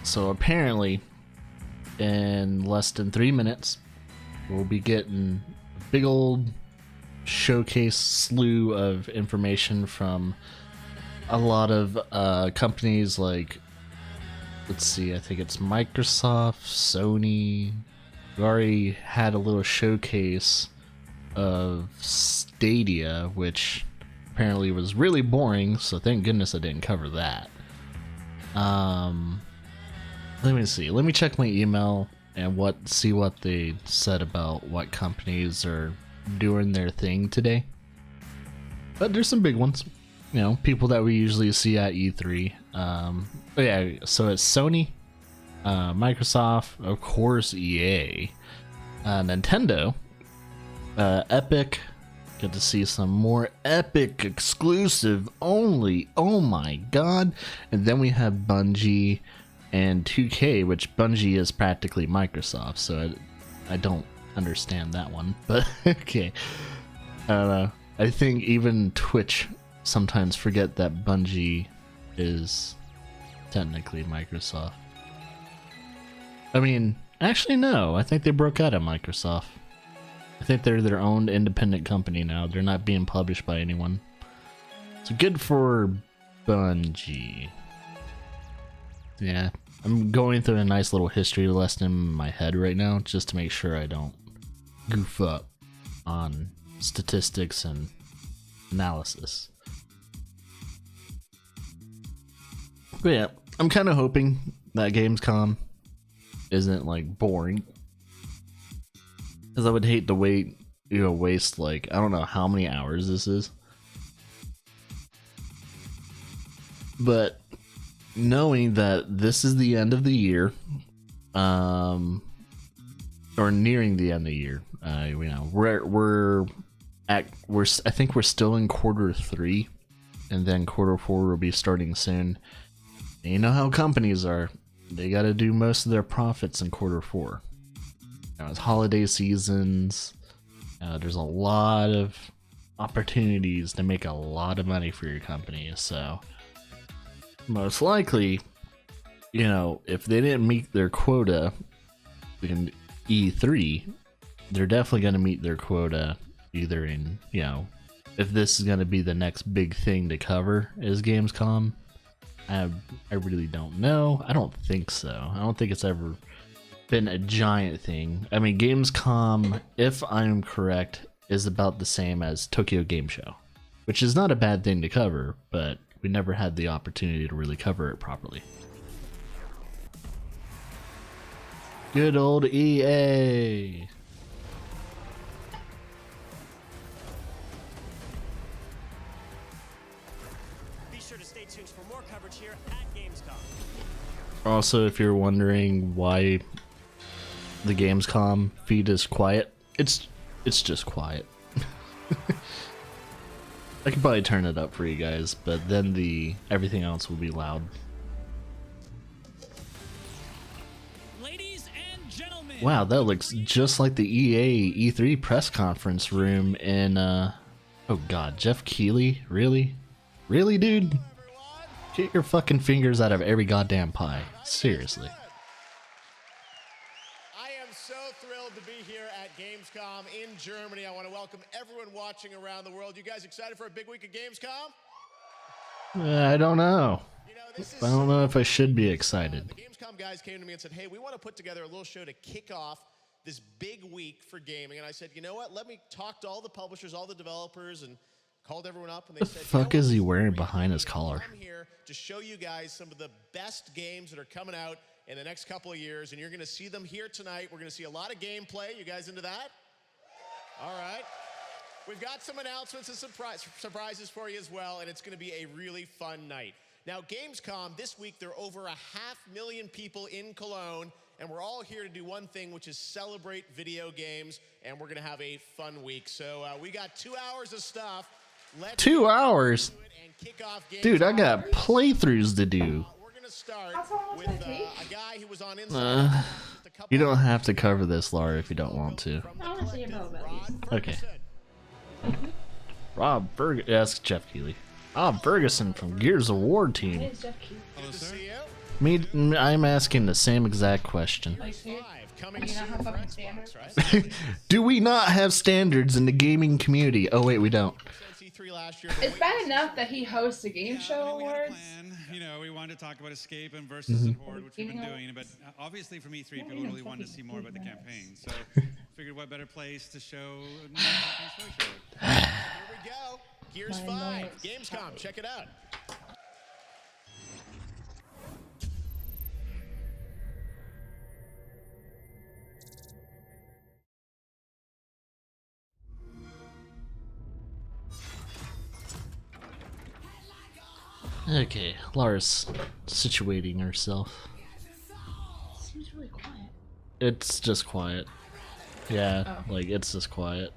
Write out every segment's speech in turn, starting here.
So apparently, in less than 3 minutes, we'll be getting a big old showcase slew of information from a lot of companies like, let's see, I think it's Microsoft, Sony. We already had a little showcase of Stadia, which apparently was really boring, so thank goodness I didn't cover that. Let me see. Let me check my email and see what they said about what companies are doing their thing today. But there's some big ones, you know, people that we usually see at E3. But yeah, so it's Sony, Microsoft, of course, EA, Nintendo, Epic. Get to see some more Epic exclusive only. Oh my god! And then we have Bungie and 2K, which Bungie is practically Microsoft, so I don't understand that one. But okay, I think even Twitch sometimes forget that Bungie is technically Microsoft. I mean, actually no, I think they broke out of Microsoft. I think they're their own independent company now. They're not being published by anyone. So good for Bungie. Yeah, I'm going through a nice little history lesson in my head right now, just to make sure I don't goof up on statistics and analysis. But yeah, I'm kind of hoping that Gamescom isn't like boring, because I would hate to waste like, I don't know how many hours this is. But knowing that this is the end of the year, or nearing the end of the year, you know, I think we're still in Q3, and then Q4 will be starting soon. And you know how companies are; they got to do most of their profits in Q4. Now, it's holiday seasons. There's a lot of opportunities to make a lot of money for your company, so most likely, you know, if they didn't meet their quota in E3, they're definitely going to meet their quota either in, you know, if this is going to be the next big thing to cover is Gamescom. I really don't know. I don't think so. I don't think it's ever been a giant thing. I mean, Gamescom, if I'm correct, is about the same as Tokyo Game Show, which is not a bad thing to cover, but we never had the opportunity to really cover it properly. Good old EA. Be sure to stay tuned for more coverage here at Gamescom. Also, if you're wondering why the Gamescom feed is quiet, it's just quiet. I could probably turn it up for you guys, but then everything else will be loud. Ladies and gentlemen. Wow, that looks just like the EA E3 press conference room in oh god, Jeff Keighley? Really? Really, dude? Get your fucking fingers out of every goddamn pie. Seriously. Thrilled to be here at Gamescom in Germany. I want to welcome everyone watching around the world. You guys excited for a big week of Gamescom? I don't know. You know, I don't know if I should be excited. The Gamescom guys came to me and said, hey, we want to put together a little show to kick off this big week for gaming. And I said, you know what? Let me talk to all the publishers, all the developers, and called everyone up. And they said, the fuck is he wearing behind his collar? I'm here to show you guys some of the best games that are coming out in the next couple of years, and you're going to see them here tonight. We're going to see a lot of gameplay. You guys into that? All right. We've got some announcements and surprises for you as well, and it's going to be a really fun night. Now, Gamescom, this week, there are over 500,000 people in Cologne, and we're all here to do one thing, which is celebrate video games, and we're going to have a fun week. So we got 2 hours of stuff. 2 hours? Dude, I got playthroughs to do. Start with a guy who was on you don't have to cover this, Laura, if you don't want to. I want to see your bow at least. Okay. Rob Ferguson. Ask Jeff Keighley. Rob Ferguson from Gears of War team. It is Jeff Keighley. Good to see you. I'm asking the same exact question. Like, dude, Coming do you not soon have for fucking Xbox, standards? right? Do we not have standards in the gaming community? Oh wait, we don't. E3 last year, but It's wait bad to see enough some that he hosts a game show we had a awards. plan. You know, we wanted to talk about Escape and Versus and Horde, which we've been Eating doing. But obviously, from E3, Yeah, people even really wanted to fucking see more about the 3 campaign. minutes. So, figured what better place to show the campaign show. Here we go. Gears My 5. lord. Gamescom. Check it out. Okay, Lara's situating herself. Seems really quiet. It's just quiet. Yeah, like it's just quiet.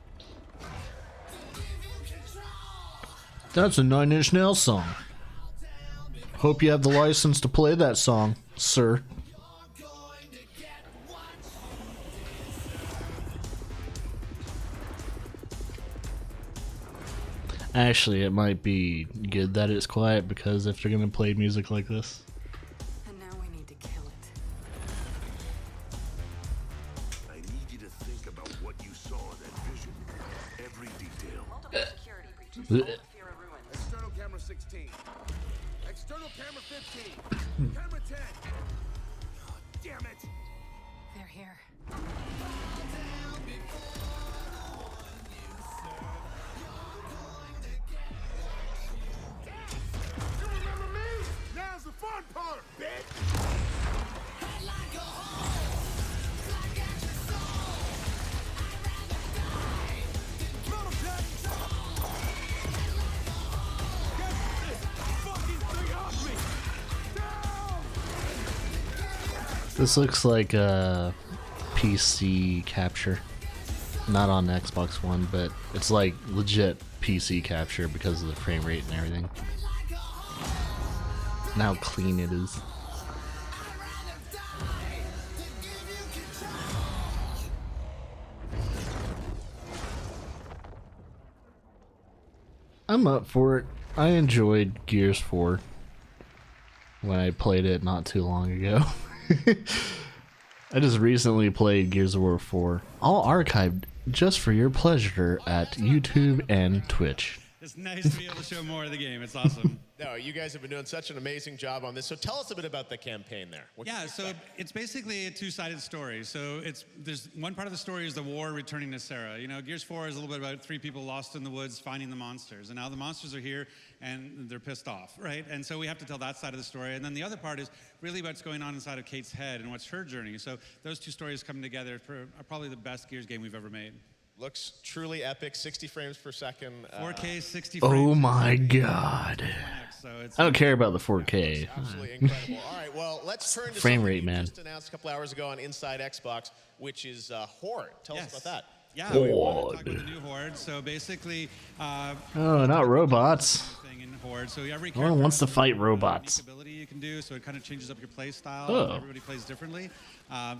That's a 9 Inch Nails song. Hope you have the license to play that song, sir. Actually, it might be good that it's quiet because if they're gonna play music like this. And now we need to kill it. I need you to think about what you saw in that vision. Every detail. Multiple security breaches. All the fear of ruins. External camera 16. External camera 15. Camera 10. Oh, damn it. They're here. You remember me? Now's the fun part, bitch. This looks like a PC capture. Not on Xbox One, but it's like legit PC capture because of the frame rate and everything. And how clean it is. I'm up for it. I enjoyed Gears 4 when I played it not too long ago. I just recently played Gears of War 4, all archived just for your pleasure at YouTube and Twitch. It's nice to be able to show more of the game. It's awesome. No, you guys have been doing such an amazing job on this. So tell us a bit about the campaign there. What can Yeah, we so expect? it's basically a two-sided story. So there's one part of the story is the war returning to Sarah. You know, Gears 4 is a little bit about 3 people lost in the woods finding the monsters, and now the monsters are here and they're pissed off, right? And so we have to tell that side of the story. And then the other part is really what's going on inside of Kate's head and what's her journey. So those two stories come together for probably the best Gears game we've ever made. Looks truly epic. 60 frames per second. 4K, 60 frames. Oh my god. So it's I don't care about the 4K. Absolutely incredible. All right, well, let's turn to Frame something rate, you man. just announced a couple hours ago on Inside Xbox, which is Horde. Tell us about that. Yeah, we want to talk about the new Horde. So basically, Oh, not robots. thing in Horde. So every No one wants to has a fight unique robots. ability you can do, so it kind of changes up your play style. Oh. Everybody plays differently.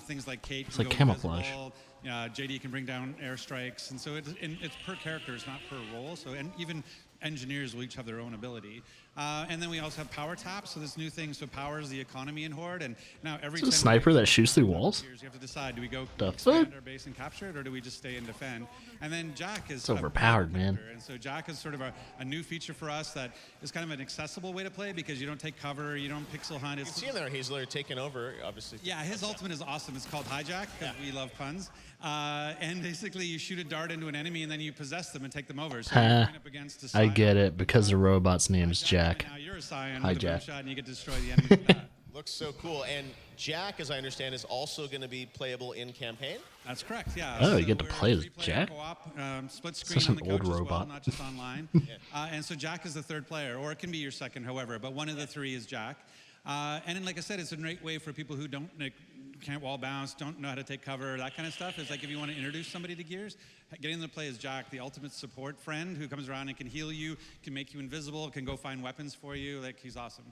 Things like Kate It's can like go camouflage. invisible, JD can bring down airstrikes, and so it's per character, it's not per role. So and even engineers will each have their own ability. And then we also have power taps, so this new thing so powers the economy in Horde. And now every Is it a 10 sniper years, that shoots through walls? you have to decide: do we go The expand fuck? our base and capture it, or do we just stay and defend? And then Jack is It's overpowered, man. And so Jack is sort of a new feature for us that is kind of an accessible way to play because you don't take cover, you don't pixel hunt. You can see him there. He's literally taking over, obviously. Yeah, his ultimate is awesome. It's called Hijack because we love puns. And basically, you shoot a dart into an enemy and then you possess them and take them over. So you're going up against a I Scion. get it because the robot's name is Jack. Now you're a Scion with a boom Hijack. shot and you get to destroy the enemy with that. Looks so cool. And Jack, as I understand, is also going to be playable in campaign. That's correct. Yeah. Oh, you get to we're play as three-player Jack? Co-op, split screen Such on an the old couch as well, robot. not just online. And so Jack is the third player, or it can be your second, however. But one of the three is Jack. And then, like I said, it's a great way for people who can't wall bounce, don't know how to take cover, that kind of stuff. It's like if you want to introduce somebody to Gears, getting them to play as Jack, the ultimate support friend who comes around and can heal you, can make you invisible, can go find weapons for you. Like, he's awesome.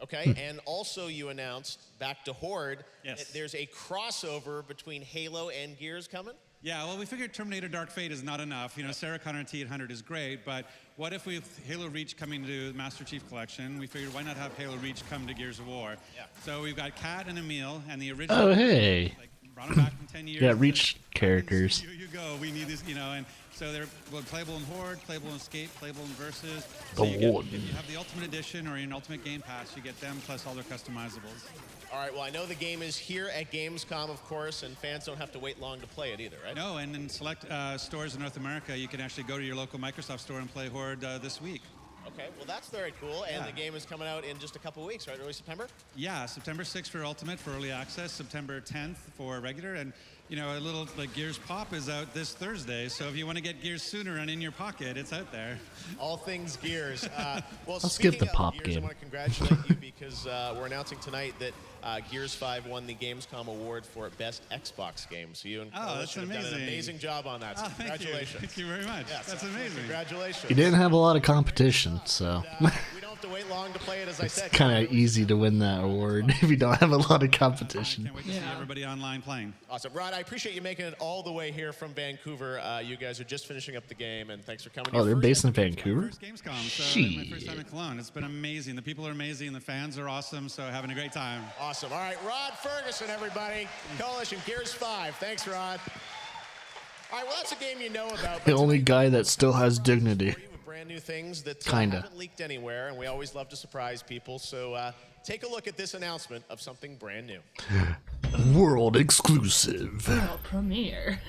Okay, and also you announced, back to Horde, Yes. that there's a crossover between Halo and Gears coming. Yeah, well, we figured Terminator Dark Fate is not enough. You know, Sarah Connor T800 is great, but what if with Halo Reach coming to the Master Chief Collection, we figured why not have Halo Reach come to Gears of War? Yeah. So we've got Kat and Emil and the original. Oh, hey. Like, brought them back from 10 years. Yeah, Reach characters. Here you go. We need this, you know, and so they're playable in Horde, playable in Escape, playable in Versus. So The Horde. if you have the Ultimate Edition or an Ultimate Game Pass, you get them plus all their customizables. All right, well, I know the game is here at Gamescom, of course, and fans don't have to wait long to play it either, right? No, and in select stores in North America, you can actually go to your local Microsoft store and play Horde this week. Okay, well, that's very cool, and the game is coming out in just a couple weeks, right? Early September? Yeah, September 6th for Ultimate for early access, September 10th for regular, and you know, a little like Gears Pop is out this Thursday, so if you want to get Gears sooner and in your pocket, it's out there. All things Gears. Well, I'll skip the speaking of Pop Gears, game. I want to congratulate you because we're announcing tonight that Gears 5 won the Gamescom award for Best Xbox Game. So you and that's have done an amazing. amazing job on that. So congratulations. Thank you very much. Yes, That's amazing. Congratulations. You didn't have a lot of competition, so We don't have to wait long to play it, as I it's said. kind of easy to win that award if you don't have a lot of competition. Can't wait to see everybody online playing. Awesome. Rod, I appreciate you making it all the way here from Vancouver. You guys are just finishing up the game, and thanks for coming. Oh, Your they're first based in ever Vancouver? First Gamescom, so my first time in Cologne. It's been amazing. The people are amazing. The fans are awesome. So having a great time. Awesome. All right, Rod Ferguson, everybody. Coalition Gears 5. Thanks, Rod. All right, well, that's a game you know about. The only guy that still has dignity. With brand new things that Kinda. haven't leaked anywhere, and we always love to surprise people. So take a look at this announcement of something brand new. World exclusive. World premiere.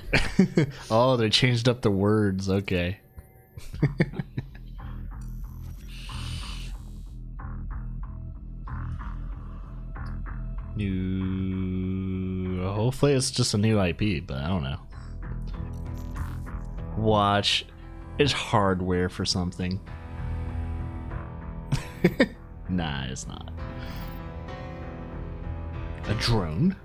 Oh, they changed up the words. Okay. New. Hopefully, it's just a new IP, but I don't know. Watch. It's hardware for something. Nah, it's not. A drone?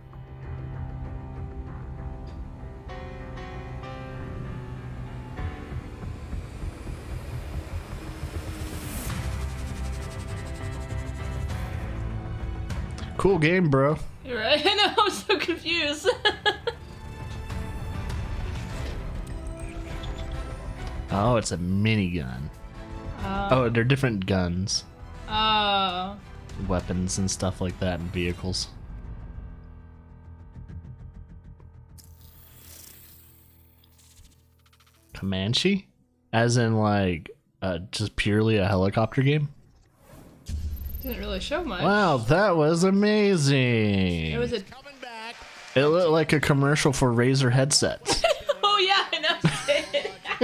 Cool game, bro. You're right. I know. I'm so confused. Oh, it's a minigun. Oh, they're different guns, Oh. weapons, and stuff like that, and vehicles. Comanche? As in, like, just purely a helicopter game? Didn't really show much. Wow, that was amazing! It was a. Coming back. It looked like a commercial for Razer headsets. Oh yeah, I know.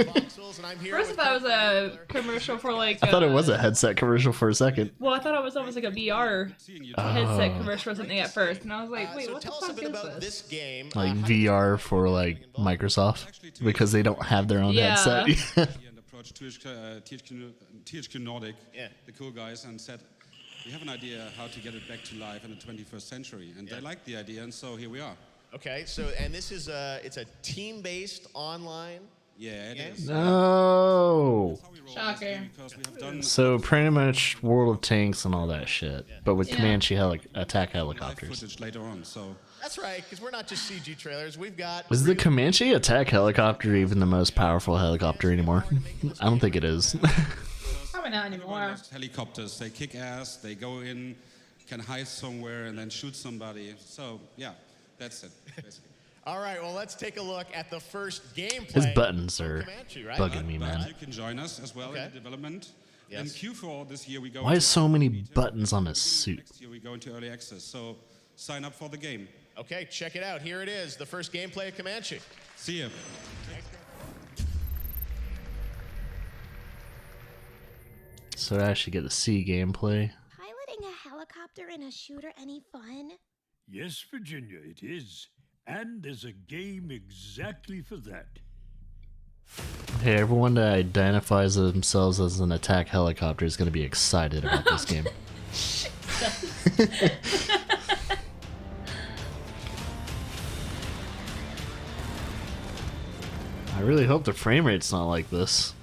Voxels, and I'm here First, I with thought it was a commercial for like. I thought it was a headset commercial for a second. Well, I thought it was almost like a VR headset commercial or something at first, and I was like, wait, so what the tell us a fuck bit is about this? this game. Like how VR for like Microsoft because they don't have their own Yeah. headset. And approached THQ Nordic, Yeah. the cool guys, and said, we have an idea how to get it back to life in the 21st century. And they liked the idea, and so here we are. Okay, so and this is it's a team-based online. Yeah, it Yeah. is. No. How we roll Shocker. this game, because we have done So pretty much World of Tanks and all that shit, but with Yeah. Comanche attack live helicopters. footage later on. So That's right, because we're not just CG trailers. We've got. Is the Comanche attack helicopter even the most powerful helicopter anymore? I don't think it is. Probably not everyone anymore. loves helicopters. They kick ass. They go in, can hide somewhere, and then shoot somebody. So yeah, that's it. Basically. All right, well, let's take a look at the first gameplay. His buttons are Comanche, right? bugging me, But man. you can join us as well Okay. in the development. Yes. In Q4 this year, we go. Why into is so many beta. buttons on his suit? Next year, we go into early access. So sign up for the game. Okay, check it out. Here it is, the first gameplay of Comanche. See ya. So I actually get to see gameplay. Piloting a helicopter in a shooter any fun? Yes, Virginia, it is. And there's a game exactly for that. Hey, everyone that identifies themselves as an attack helicopter is going to be excited about this game. I really hope the frame rate's not like this.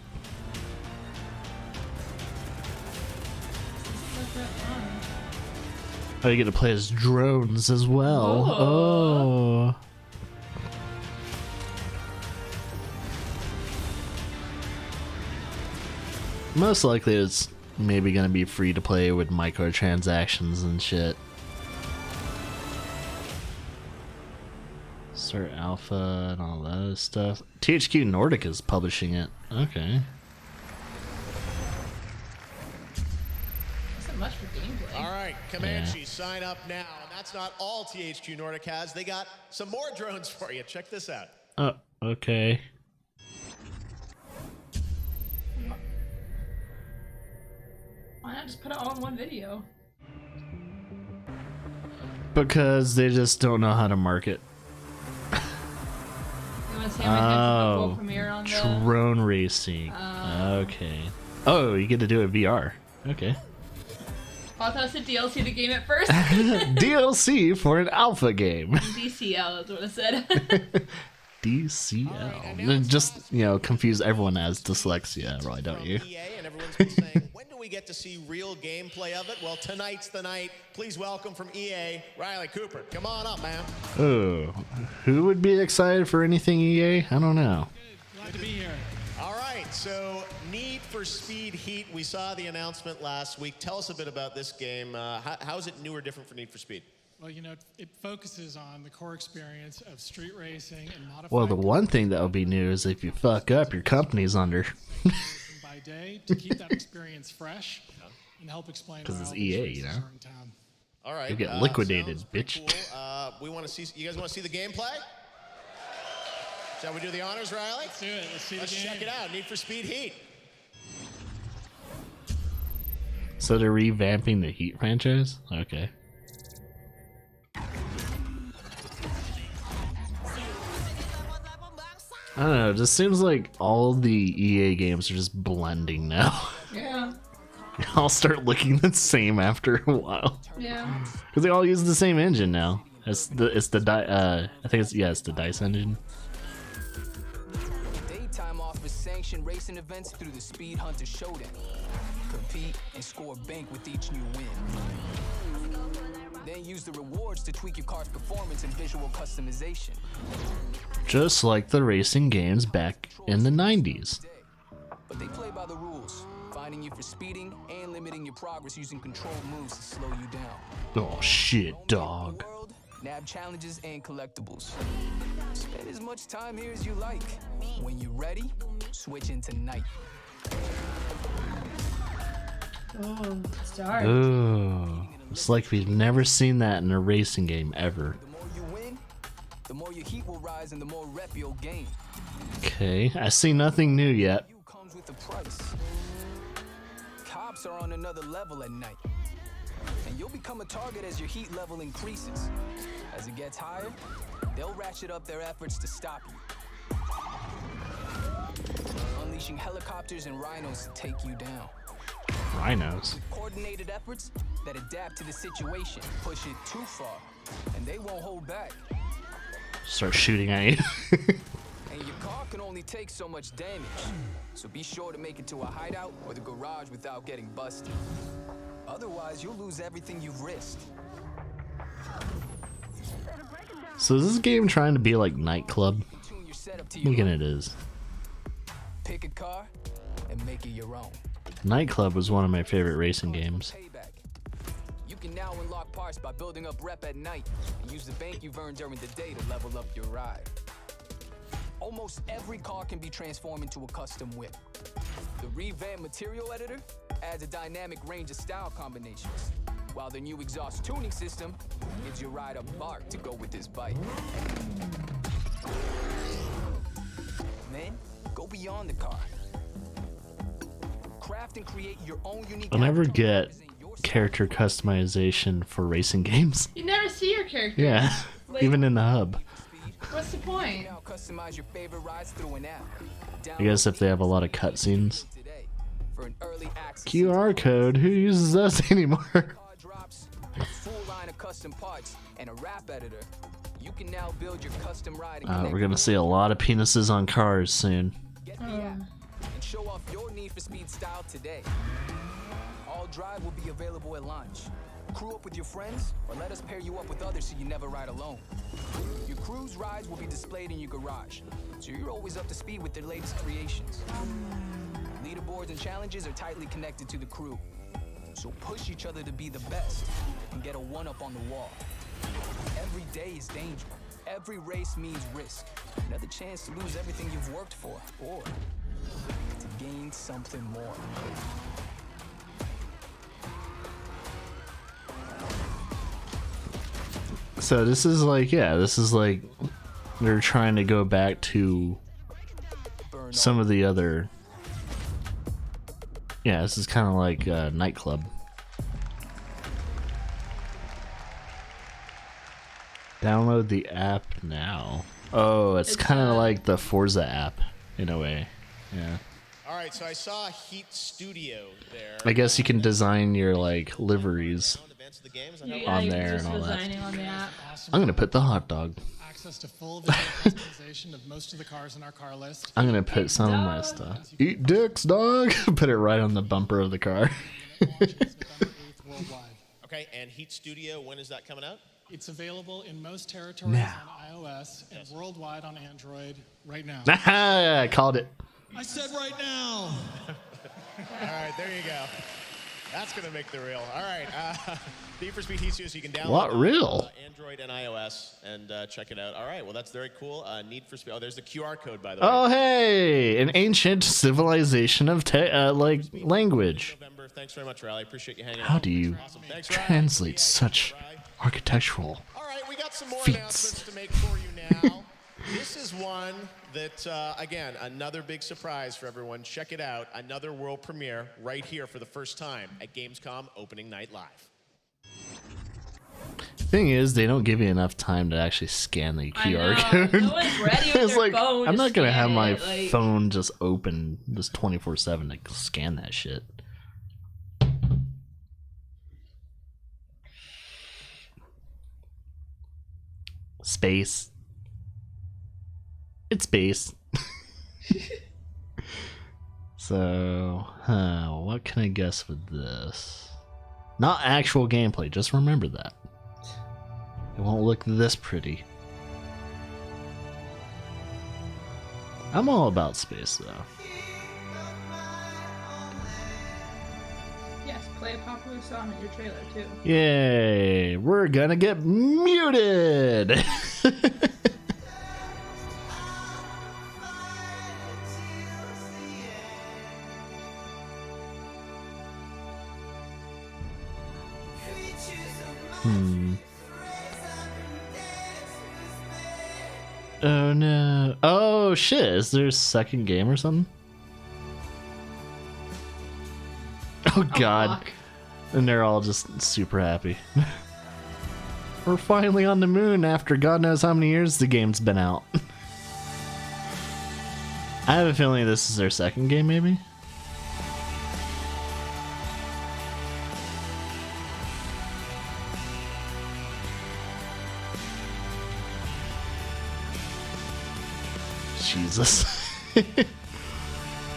Oh, you get to play as drones as well. Oh. Most likely it's maybe gonna be free to play with microtransactions and shit. Start alpha and all that other stuff. THQ Nordic is publishing it. Okay. Not so much for gameplay. All right, Comanche, sign up now. And that's not all THQ Nordic has. They got some more drones for you. Check this out. Oh, okay. Why not just put it all in one video? Because they just don't know how to market. You want to see how many times the full premiere on the... Drone racing. Okay. Oh, you get to do it VR. Okay. Oh, I thought it said DLC to the game at first. DLC for an alpha game. DCL is what it said. DCL. Just, you know, confuse everyone as dyslexia, right, don't you? EA, and everyone's been saying, when do we get to see real gameplay of it? Well, tonight's the night. Please welcome from EA, Riley Cooper. Come on up, man. Oh, who would be excited for anything EA? I don't know. Glad to be here. All right, so Need for Speed Heat. We saw the announcement last week. Tell us a bit about this game. How is it new or different for Need for Speed? Well, you know, it focuses on the core experience of street racing and modified Well, the one thing that would be new is if you fuck up, your company's under. by day to keep that experience fresh and help explain Because why it's all these EA, races you know? are in town. All right. You get liquidated, sounds pretty bitch. Cool. We want to see. You guys want to see the gameplay? Shall we do the honors, Riley? Let's do it. Let's see Let's the game. check it out. Need for Speed Heat. So they're revamping the Heat franchise? Okay. I don't know, it just seems like all the EA games are just blending now. Yeah. They all start looking the same after a while. Yeah. Because they all use the same engine now. It's the I think it's the DICE engine. Daytime offers sanctioned racing events through the Speed Hunter Showdown. Compete and score bank with each new win. Then use the rewards to tweak your car's performance and visual customization. Just like the racing games back in the 90s. But they play by the rules, finding you for speeding and limiting your progress using controlled moves to slow you down. Oh shit, dog. World, nab challenges and collectibles. Spend as much time here as you like. When you're ready, switch into night. Oh, it's dark. Ooh. It's like we've never seen that in a racing game ever. The more you win, the more your heat will rise and the more rep you'll gain. Okay, I see nothing new yet. You comes with a price. Cops are on another level at night. And you'll become a target as your heat level increases. As it gets higher, they'll ratchet up their efforts to stop you. Unleashing helicopters and rhinos to take you down. Rhinos. Coordinated efforts that adapt to the situation, push it too far, and they won't hold back. Start shooting at you. And your car can only take so much damage, so be sure to make it to a hideout or the garage without getting busted. Otherwise, you'll lose everything you've risked. So is this game trying to be like Nightclub? Tune your setup to your Look at own. it is. Pick a car and make it your own. Nightclub was one of my favorite racing games. Payback. You can now unlock parts by building up rep at night and use the bank you've earned during the day to level up your ride. Almost every car can be transformed into a custom whip. The revamped material editor adds a dynamic range of style combinations, while the new exhaust tuning system gives your ride a bark to go with this bike. Then, go beyond the car. Craft and create your own unique I'll never avatar get representing your character customization for racing games. You never see your character. Yeah, Like- even in the hub. What's the point? Now customize your favorite rides through an app. I guess if they have a lot of cutscenes. Today for an early access QR code, who uses those anymore? car drops, a full line of custom parts, and a wrap editor. You can now build your custom ride and connect We're gonna see a lot of penises on cars soon. Get the app and show off your Need for Speed style today. All drive will be available at launch. Crew up with your friends, or let us pair you up with others so you never ride alone. Your crew's rides will be displayed in your garage, so you're always up to speed with their latest creations. Leaderboards and challenges are tightly connected to the crew. So push each other to be the best and get a one-up on the wall. Every day is danger. Every race means risk. Another chance to lose everything you've worked for, or to gain something more. So this is like, yeah, this is like they're trying to go back to some of the other. Yeah, this is kind of like a nightclub. Download the app now. Oh, it's kind of like the Forza app in a way. Yeah. All right, so I saw Heat Studio there. I guess you can design your like liveries on there and all that. On the app. I'm gonna put the hot dog. Access to full visual customization of most of the cars in our car list. I'm gonna put some of my stuff. Eat dicks, dog. Put it right on the bumper of the car. Okay, and Heat Studio, when is that coming out? It's available in most territories on iOS and worldwide on Android right now. I called it. I said right now. All right, there you go. That's going to make the reel. All right. Need for Speed Heat Studio, so you can download What reel? Android and iOS and check it out. All right, well, that's very cool. Need for Speed. Oh, there's the QR code, by the way. Oh, hey! An ancient civilization of like language. November. Thanks very much, Riley. Appreciate you hanging out. How do you Awesome. Thanks, Riley. translate such architectural All right, we got some more feats? announcements to make for you now. This is one that, again, another big surprise for everyone. Check it out. Another world premiere right here for the first time at Gamescom Opening Night Live. Thing is, they don't give you enough time to actually scan the QR code. No one's ready with It's their like, phone I'm to not gonna have scan my it, like- phone just open just 24/7 to scan that shit. Space. It's space. So, what can I guess with this? Not actual gameplay, just remember that. It won't look this pretty. I'm all about space, though. Yes, play a popular song in your trailer too. Yay! We're gonna get muted! Oh no. Oh shit, is there a second game or something? Oh god. fuck. And they're all just super happy. We're finally on the moon after God knows how many years the game's been out. I have a feeling this is their second game, maybe? Jesus.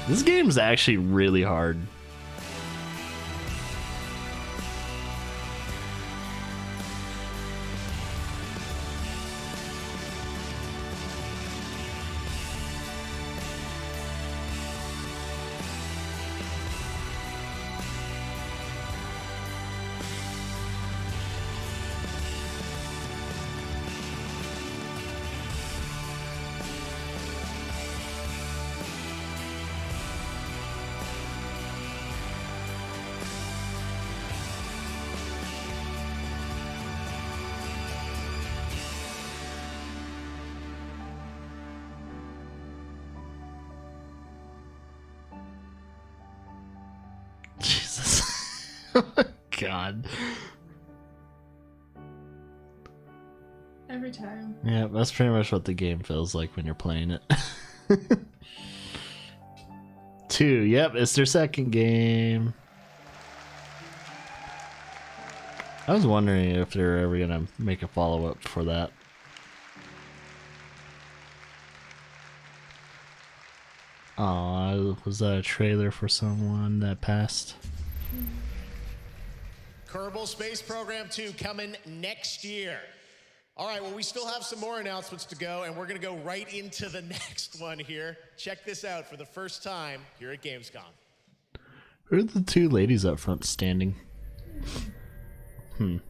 This game's actually really hard. Jesus. God. Every time. Yeah, that's pretty much what the game feels like when you're playing it. 2, yep, it's their second game. I was wondering if they're ever gonna make a follow-up for that. Aw, was that a trailer for someone that passed? Kerbal Space Program 2 coming next year. All right, well, we still have some more announcements to go, and we're going to go right into the next one here. Check this out for the first time here at Gamescom. Who are the two ladies up front standing? They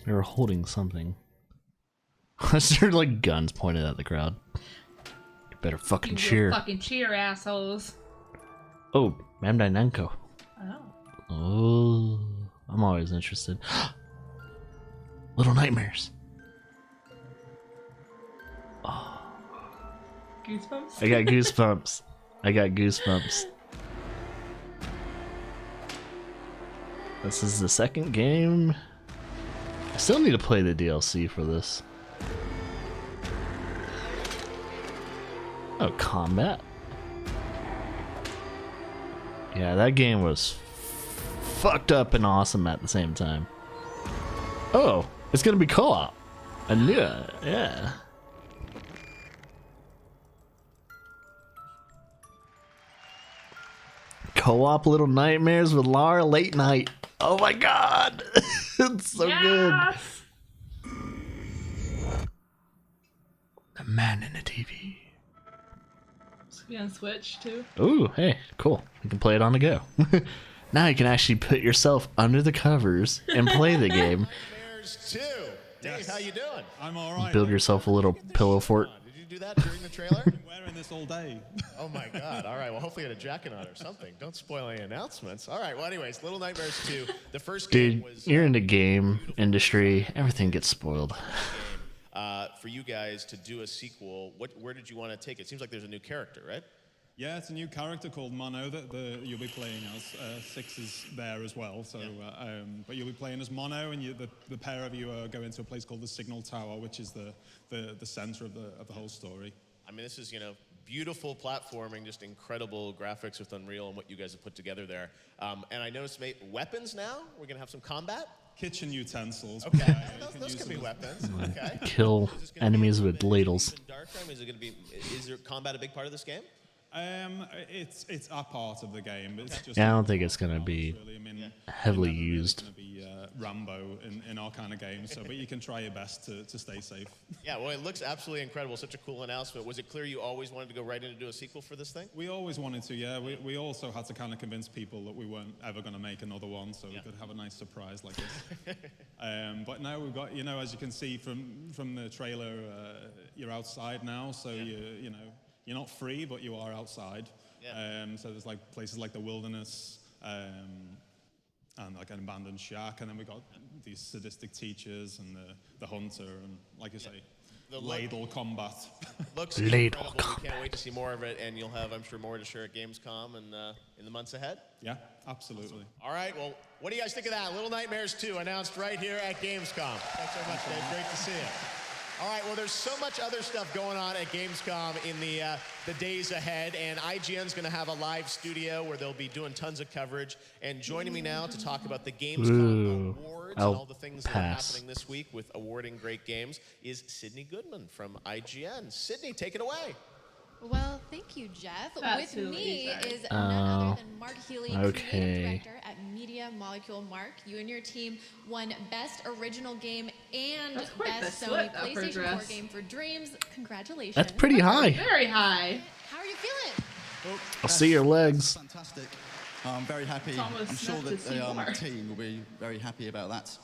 were holding something. Was there like guns pointed at the crowd? You better fucking cheer. Fucking cheer, assholes. Oh, Bandai Namco. Oh. Oh, I'm always interested. Little Nightmares. Goosebumps? I got goosebumps. I got goosebumps. This is the second game. I still need to play the DLC for this. Oh, combat. Yeah, that game was fucked up and awesome at the same time. Oh, it's gonna be co-op. I knew it, yeah. Co-op Little Nightmares with Lara late night. Oh my god! It's so good. The man in the TV. It's gonna be on Switch too. Ooh, hey, cool. You can play it on the go. Now you can actually put yourself under the covers and play the game. Nightmares 2. Dave, how you doing? I'm all right. Build yourself a little pillow fort. Did you do that during the trailer? I'm wearing this all day. Oh my god. All right. Well, hopefully you had a jacket on or something. Don't spoil any announcements. All right. Well, anyways, Little Nightmares 2. The first game Dude, was you're in the game industry. Everything gets spoiled. for you guys to do a sequel. Where did you want to take it? Seems like there's a new character, right? Yeah, it's a new character called Mono that you'll be playing as. Six is there as well, so but you'll be playing as Mono, and the pair of you are going to a place called the Signal Tower, which is the center of the whole story. I mean, this is beautiful platforming, just incredible graphics with Unreal and what you guys have put together there. And I noticed weapons now. We're gonna have some combat. Kitchen utensils. Okay, those could be weapons. Okay. Kill enemies with ladles. Dark Time, is there combat a big part of this game? It's a part of the game, but it's just. Yeah, I don't think it's gonna be heavily used. It's gonna be Rambo in our kind of games, so but you can try your best to stay safe. Yeah, well, it looks absolutely incredible. Such a cool announcement. Was it clear you always wanted to go right in to do a sequel for this thing? We always wanted to, yeah. We also had to kind of convince people that we weren't ever going to make another one, so we could have a nice surprise like this. But now we've got, as you can see from the trailer, you're outside now, so you're not free, but you are outside. Yeah. So there's like places like the wilderness, and like an abandoned shack, and then we got these sadistic teachers and the hunter, and like you say, the ladle combat. Looks incredible. We can't wait to see more of it, and you'll have, I'm sure, more to share at Gamescom and in the months ahead. Yeah, absolutely. Awesome. All right, well, what do you guys think of that? Little Nightmares 2 announced right here at Gamescom. Thanks so much, Dave. Great to see you. All right, well, there's so much other stuff going on at Gamescom in the days ahead, and IGN's going to have a live studio where they'll be doing tons of coverage. And joining me now to talk about the Gamescom awards and all the things that are happening this week with awarding great games is Sydney Goodman from IGN. Sydney, take it away. Well, thank you, Jeff. That's With me is Oh, none other than Mark Healy, okay. Creative Director at Media Molecule. Mark, you and your team won Best Original Game and Best Sony PlayStation 4 Game for Dreams. Congratulations. That's pretty high. Very high. How are you feeling? I'll see your legs. Fantastic. I'm very happy. I'm sure that the team will be very happy about that.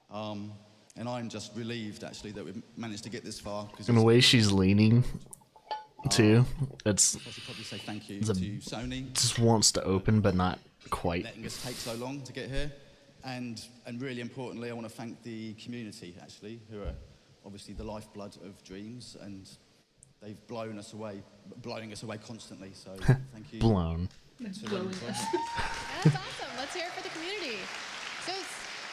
And I'm just relieved, actually, that we've managed to get this far. And the way she's leaning, too, it's I should probably say thank you to Sony. Just wants to open, but not quite. Letting us take so long to get here. And really importantly, I want to thank the community, actually, who are obviously the lifeblood of Dreams, and they've blowing us away constantly. So thank you. Blown. That's awesome. Let's hear it for the community. So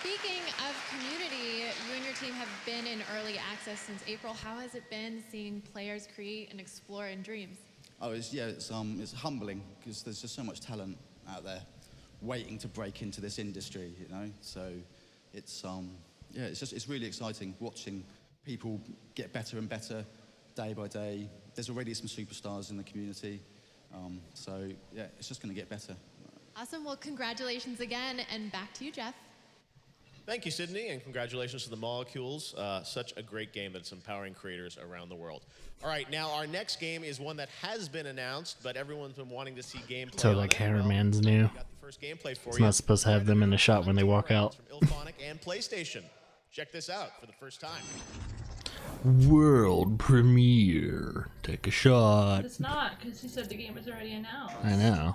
speaking of community, you and your team have been in early access since April. How has it been seeing players create and explore in Dreams? Oh, it's humbling because there's just so much talent out there waiting to break into this industry, So it's it's really exciting watching people get better and better day by day. There's already some superstars in the community, so it's just going to get better. Awesome. Well, congratulations again, and back to you, Jeff. Thank you, Sydney, and congratulations to the Molecules. Such a great game that's empowering creators around the world. All right, now our next game is one that has been announced, but everyone's been wanting to see gameplay. So the cameraman's new. Got the first gameplay for It's you. not supposed to have them in the shot when they walk out. From Ilphonic and PlayStation. Check this out for the first time. World premiere. Take a shot. It's not, because he said the game was already announced. I know.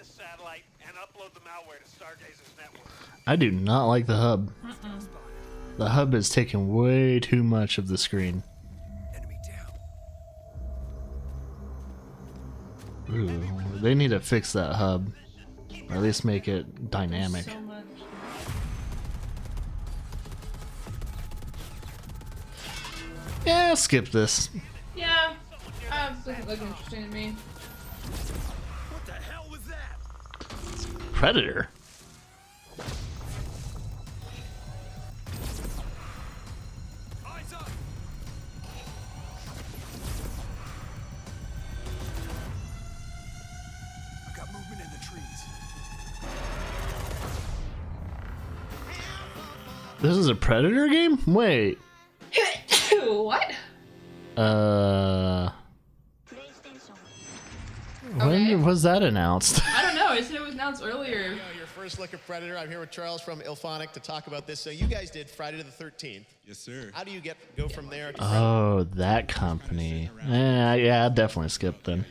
Satellite and upload the malware to Stargazer's network. I do not like the hub. The hub is taking way too much of the screen. Enemy down. Ooh, they need to fix that hub, or at least make it dynamic. So much. Yeah, skip this. Yeah, doesn't look interesting to me. What the hell was that? Predator. Eyes up. I got movement in the trees. This is a Predator game? Wait. What? When was that announced? I don't know. It said it was announced earlier. Your first look at Predator. I'm here with Charles from Ilphonic to talk about this. So you guys did Friday the 13th. Yes, sir. How do you go from there to Oh, that company. Yeah, I'll definitely skip then.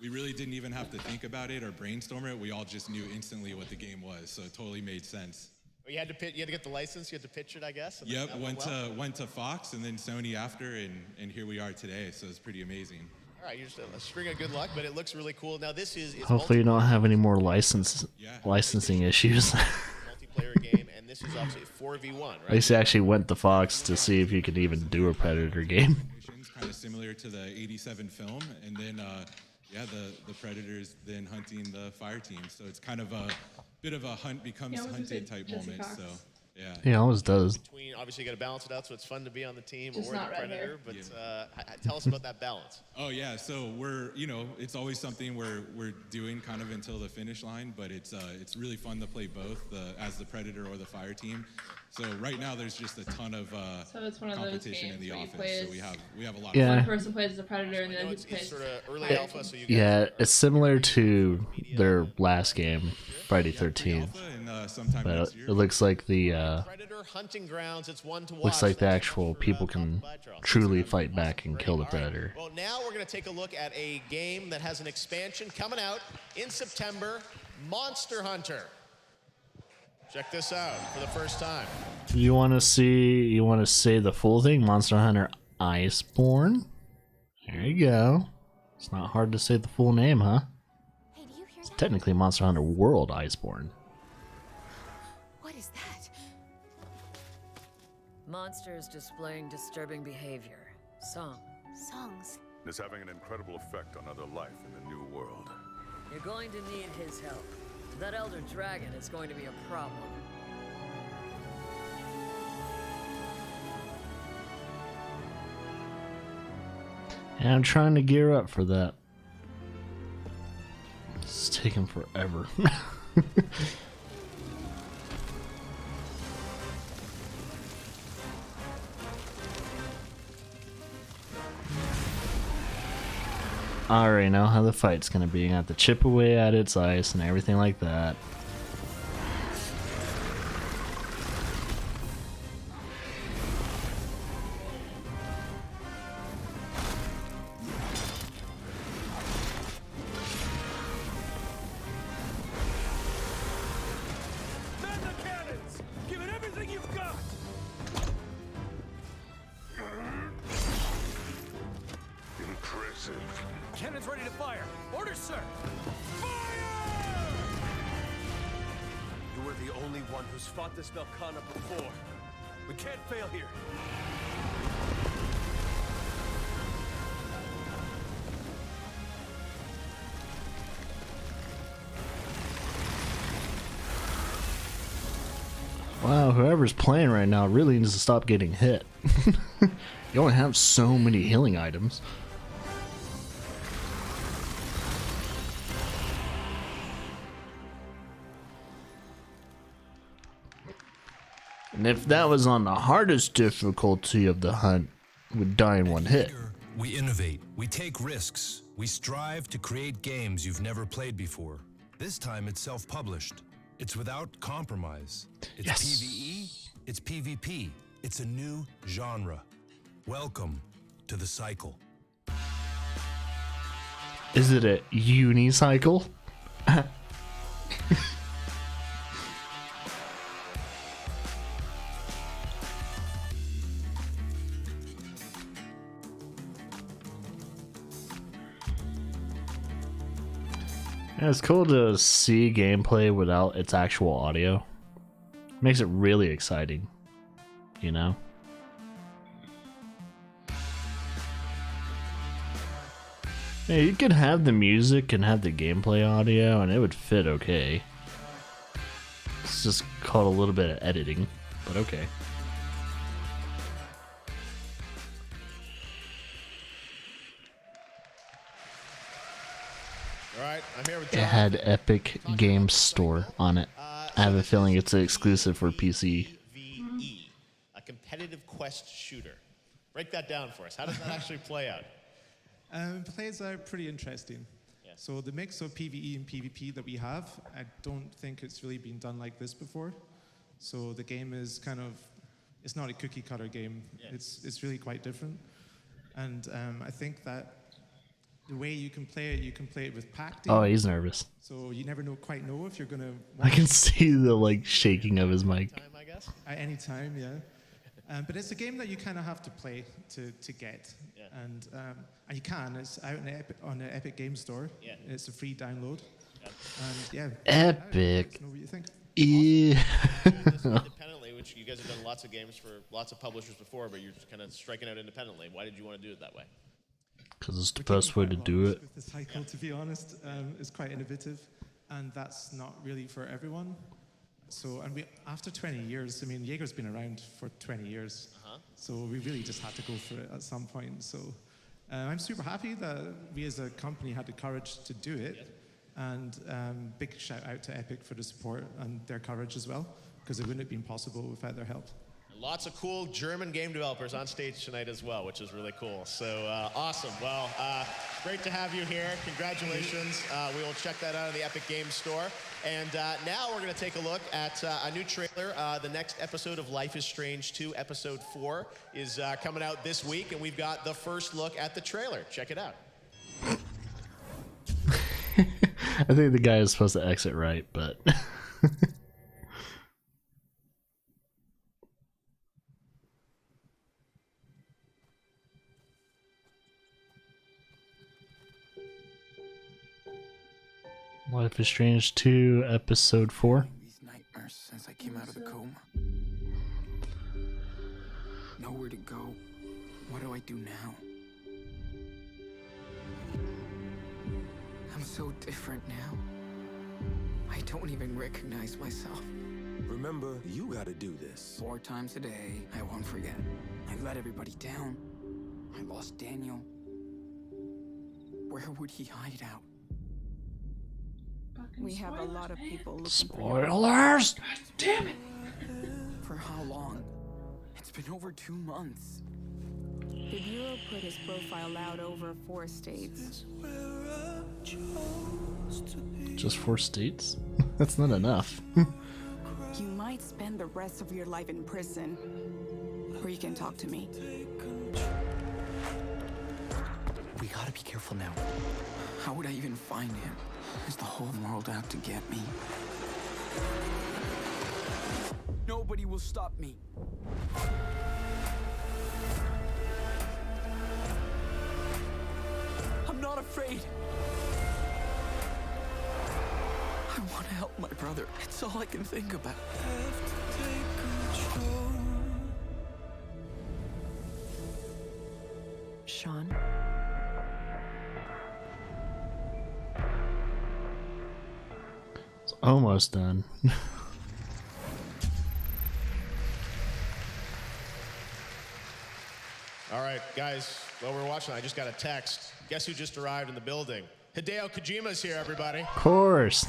We really didn't even have to think about it or brainstorm it. We all just knew instantly what the game was, so it totally made sense. You had to get the license. You had to pitch it, I guess. And Yep, that went to Fox and then Sony after, and here we are today. So it's pretty amazing. All right, you're just a string of good luck, but it looks really cool. Now this is Hopefully you don't have any more licensing issues. multiplayer game, and this is obviously 4v1, right? At least they actually went to Fox to see if you could even do a Predator game. Kind of similar to the '87 film, and then the Predators then hunting the fire team. So it's kind of a bit of a hunt becomes hunted type moment. So yeah. He always does. Obviously, you got to balance it out, so it's fun to be on the team Just or the not right Predator. here. But tell us about that balance. Oh yeah, so we're it's always something we're doing kind of until the finish line, but it's really fun to play both as the Predator or the fire team. So right now there's just a ton of so it's one of competition those in the games office. So we have a lot. Yeah. of One person plays as a Predator and the other plays sort of early alpha, so you guys Yeah, it's similar to their last game, Friday 13th. But it looks like the Predator hunting grounds. It's one to watch. looks like the actual people can truly fight back and kill the Predator. Well, now we're going to take a look at a game that has an expansion coming out in September, Monster Hunter. Check this out for the first time. You want to say the full thing? Monster Hunter Iceborne? There you go. It's not hard to say the full name, huh? It's technically Monster Hunter World Iceborne. What is that? Monsters displaying disturbing behavior. Songs. It's having an incredible effect on other life in the new world. You're going to need his help. That Elder Dragon is going to be a problem. And I'm trying to gear up for that. It's taking forever. I already know how the fight's gonna be. You have to chip away at its ice and everything like that. Man the cannons! Give it everything you've got! Impressive. Cannons ready to fire. Orders, sir! You were the only one who's fought this Velkhana before. We can't fail here. Wow, whoever's playing right now really needs to stop getting hit. You only have so many healing items. And if that was on the hardest difficulty of the hunt, would die in one hit. We innovate, we take risks, we strive to create games you've never played before. This time it's self-published. It's without compromise. It's PvE, it's PvP. It's a new genre. Welcome to the cycle. Is it a unicycle? Yeah, it's cool to see gameplay without its actual audio. Makes it really exciting, you know? Yeah, you could have the music and have the gameplay audio and it would fit okay. It's just called a little bit of editing, but okay. Alright, I'm here with It had Epic Games Store on it. I have a feeling it's exclusive for PC. PvE, a competitive quest shooter. Break that down for us. How does that actually play out? It plays out pretty interesting. Yeah. So the mix of PvE and PvP that we have, I don't think it's really been done like this before. So the game is kind of, it's not a cookie cutter game. Yeah. It's really quite different. And I think that the way you can play it with packed in. Oh, he's nervous. So you never quite know if you're gonna. I can see the like shaking of his mic. I guess. At any time, yeah. But it's a game that you kind of have to play to get, Yeah. and you can. It's out on the Epic Games Store. Yeah. It's a free download. Yep. And yeah. Epic. Let us know what you think. Yeah. This independently, which you guys have done lots of games for lots of publishers before, but you're kind of striking out independently. Why did you want to do it that way? Because it's the best way to do it. With the cycle, to be honest, it's quite innovative, and that's not really for everyone. So, and we, after 20 years, I mean, Jaeger's been around for 20 years, so we really just had to go for it at some point. So, I'm super happy that we as a company had the courage to do it, and big shout out to Epic for the support and their courage as well, because it wouldn't have been possible without their help. Lots of cool German game developers on stage tonight as well, which is really cool. So awesome. Well, great to have you here. Congratulations. We will check that out in the Epic Games Store. And now we're going to take a look at a new trailer. The next episode of Life is Strange 2, Episode 4, is coming out this week, and we've got the first look at the trailer. Check it out. I think the guy is supposed to exit right, but... Life is Strange 2, Episode 4. These nightmares since I came out of the coma. Nowhere to go. What do I do now? I'm so different now. I don't even recognize myself. Remember, you gotta do this. 4 times a day, I won't forget. I let everybody down. I lost Daniel. Where would he hide out? We have a lot of people looking Spoilers! for you. Damn it! For how long? It's been over 2 months. The Bureau put his profile out over 4 states. Just 4 states? That's not enough. You might spend the rest of your life in prison, or you can talk to me. We gotta be careful now. How would I even find him? Is the whole world out to get me? Nobody will stop me. I'm not afraid. I want to help my brother. It's all I can think about. Sean? It's almost done. guys, while we're watching, I just got a text. Guess who just arrived in the building? Hideo Kojima's here, everybody. Of course.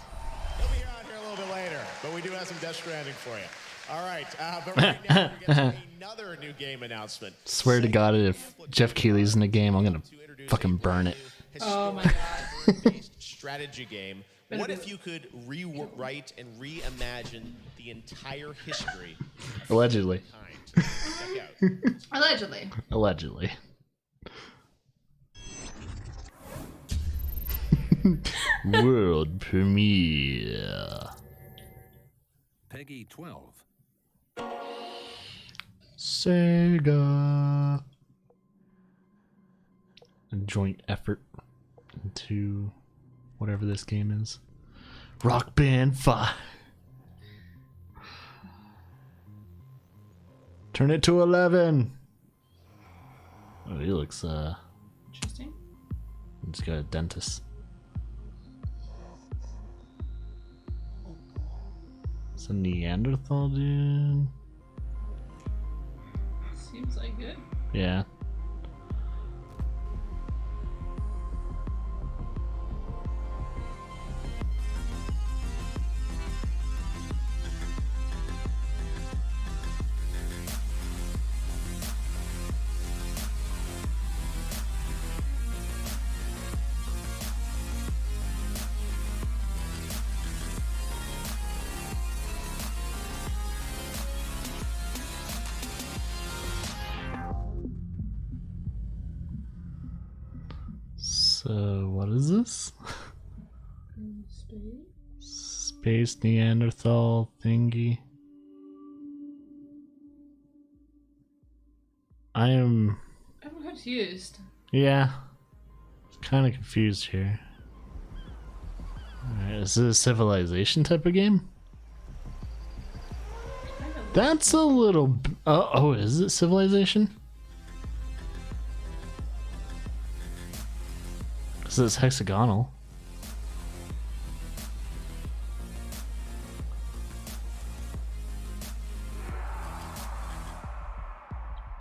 He'll be out here a little bit later, but we do have some Death Stranding for you. All right, but right now we're getting another new game announcement. Swear to God, if Jeff Keighley's in the game, I'm gonna fucking burn it. Oh my God. Strategy game. What if you could rewrite and reimagine the entire history? Allegedly. Check out. Allegedly. Allegedly. World premiere. Peggy 12. Sega. A joint effort into whatever this game is. Rock Band 5. Turn it to 11. Oh, he looks Interesting. He's got a dentist. It's a Neanderthal dude. Seems like it. Yeah. So, what is this? Space Neanderthal thingy. I'm confused. Yeah. Kind of confused here. Alright, is this a civilization type of game? That's a little... Oh, is it civilization? Because it's hexagonal.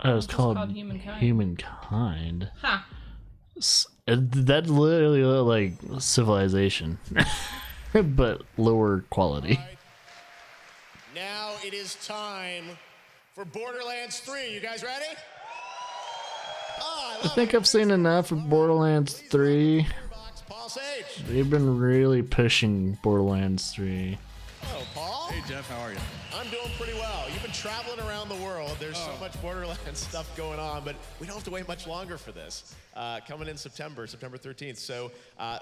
Oh, it's called Humankind. Huh. That literally looked like Civilization, but lower quality. Right. Now it is time for Borderlands 3. You guys ready? I think I've seen enough of Borderlands 3. Paul Sage. They've been really pushing Borderlands 3. Hello, Paul. Hey, Jeff, how are you? I'm doing pretty well. You've been traveling around the world. There's so much Borderlands stuff going on, but we don't have to wait much longer for this. Coming in September 13th. So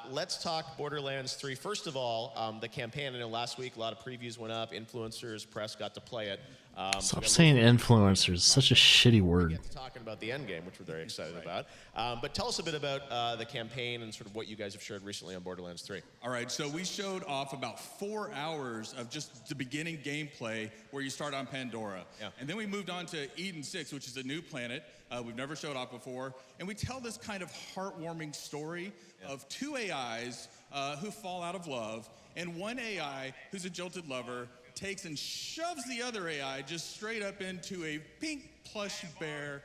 let's talk Borderlands 3. First of all, the campaign. I know last week a lot of previews went up. Influencers, press got to play it. Stop saying influencers. Such a shitty word. Talking about the end game, which we're very excited about. But tell us a bit about the campaign and sort of what you guys have shared recently on Borderlands 3. All right, so we showed off about 4 hours of just the beginning gameplay where you start on Pandora. Yeah. And then we moved on to Eden 6, which is a new planet we've never showed off before. And we tell this kind of heartwarming story of 2 AIs who fall out of love, and one AI who's a jilted lover takes and shoves the other AI just straight up into a pink plush bear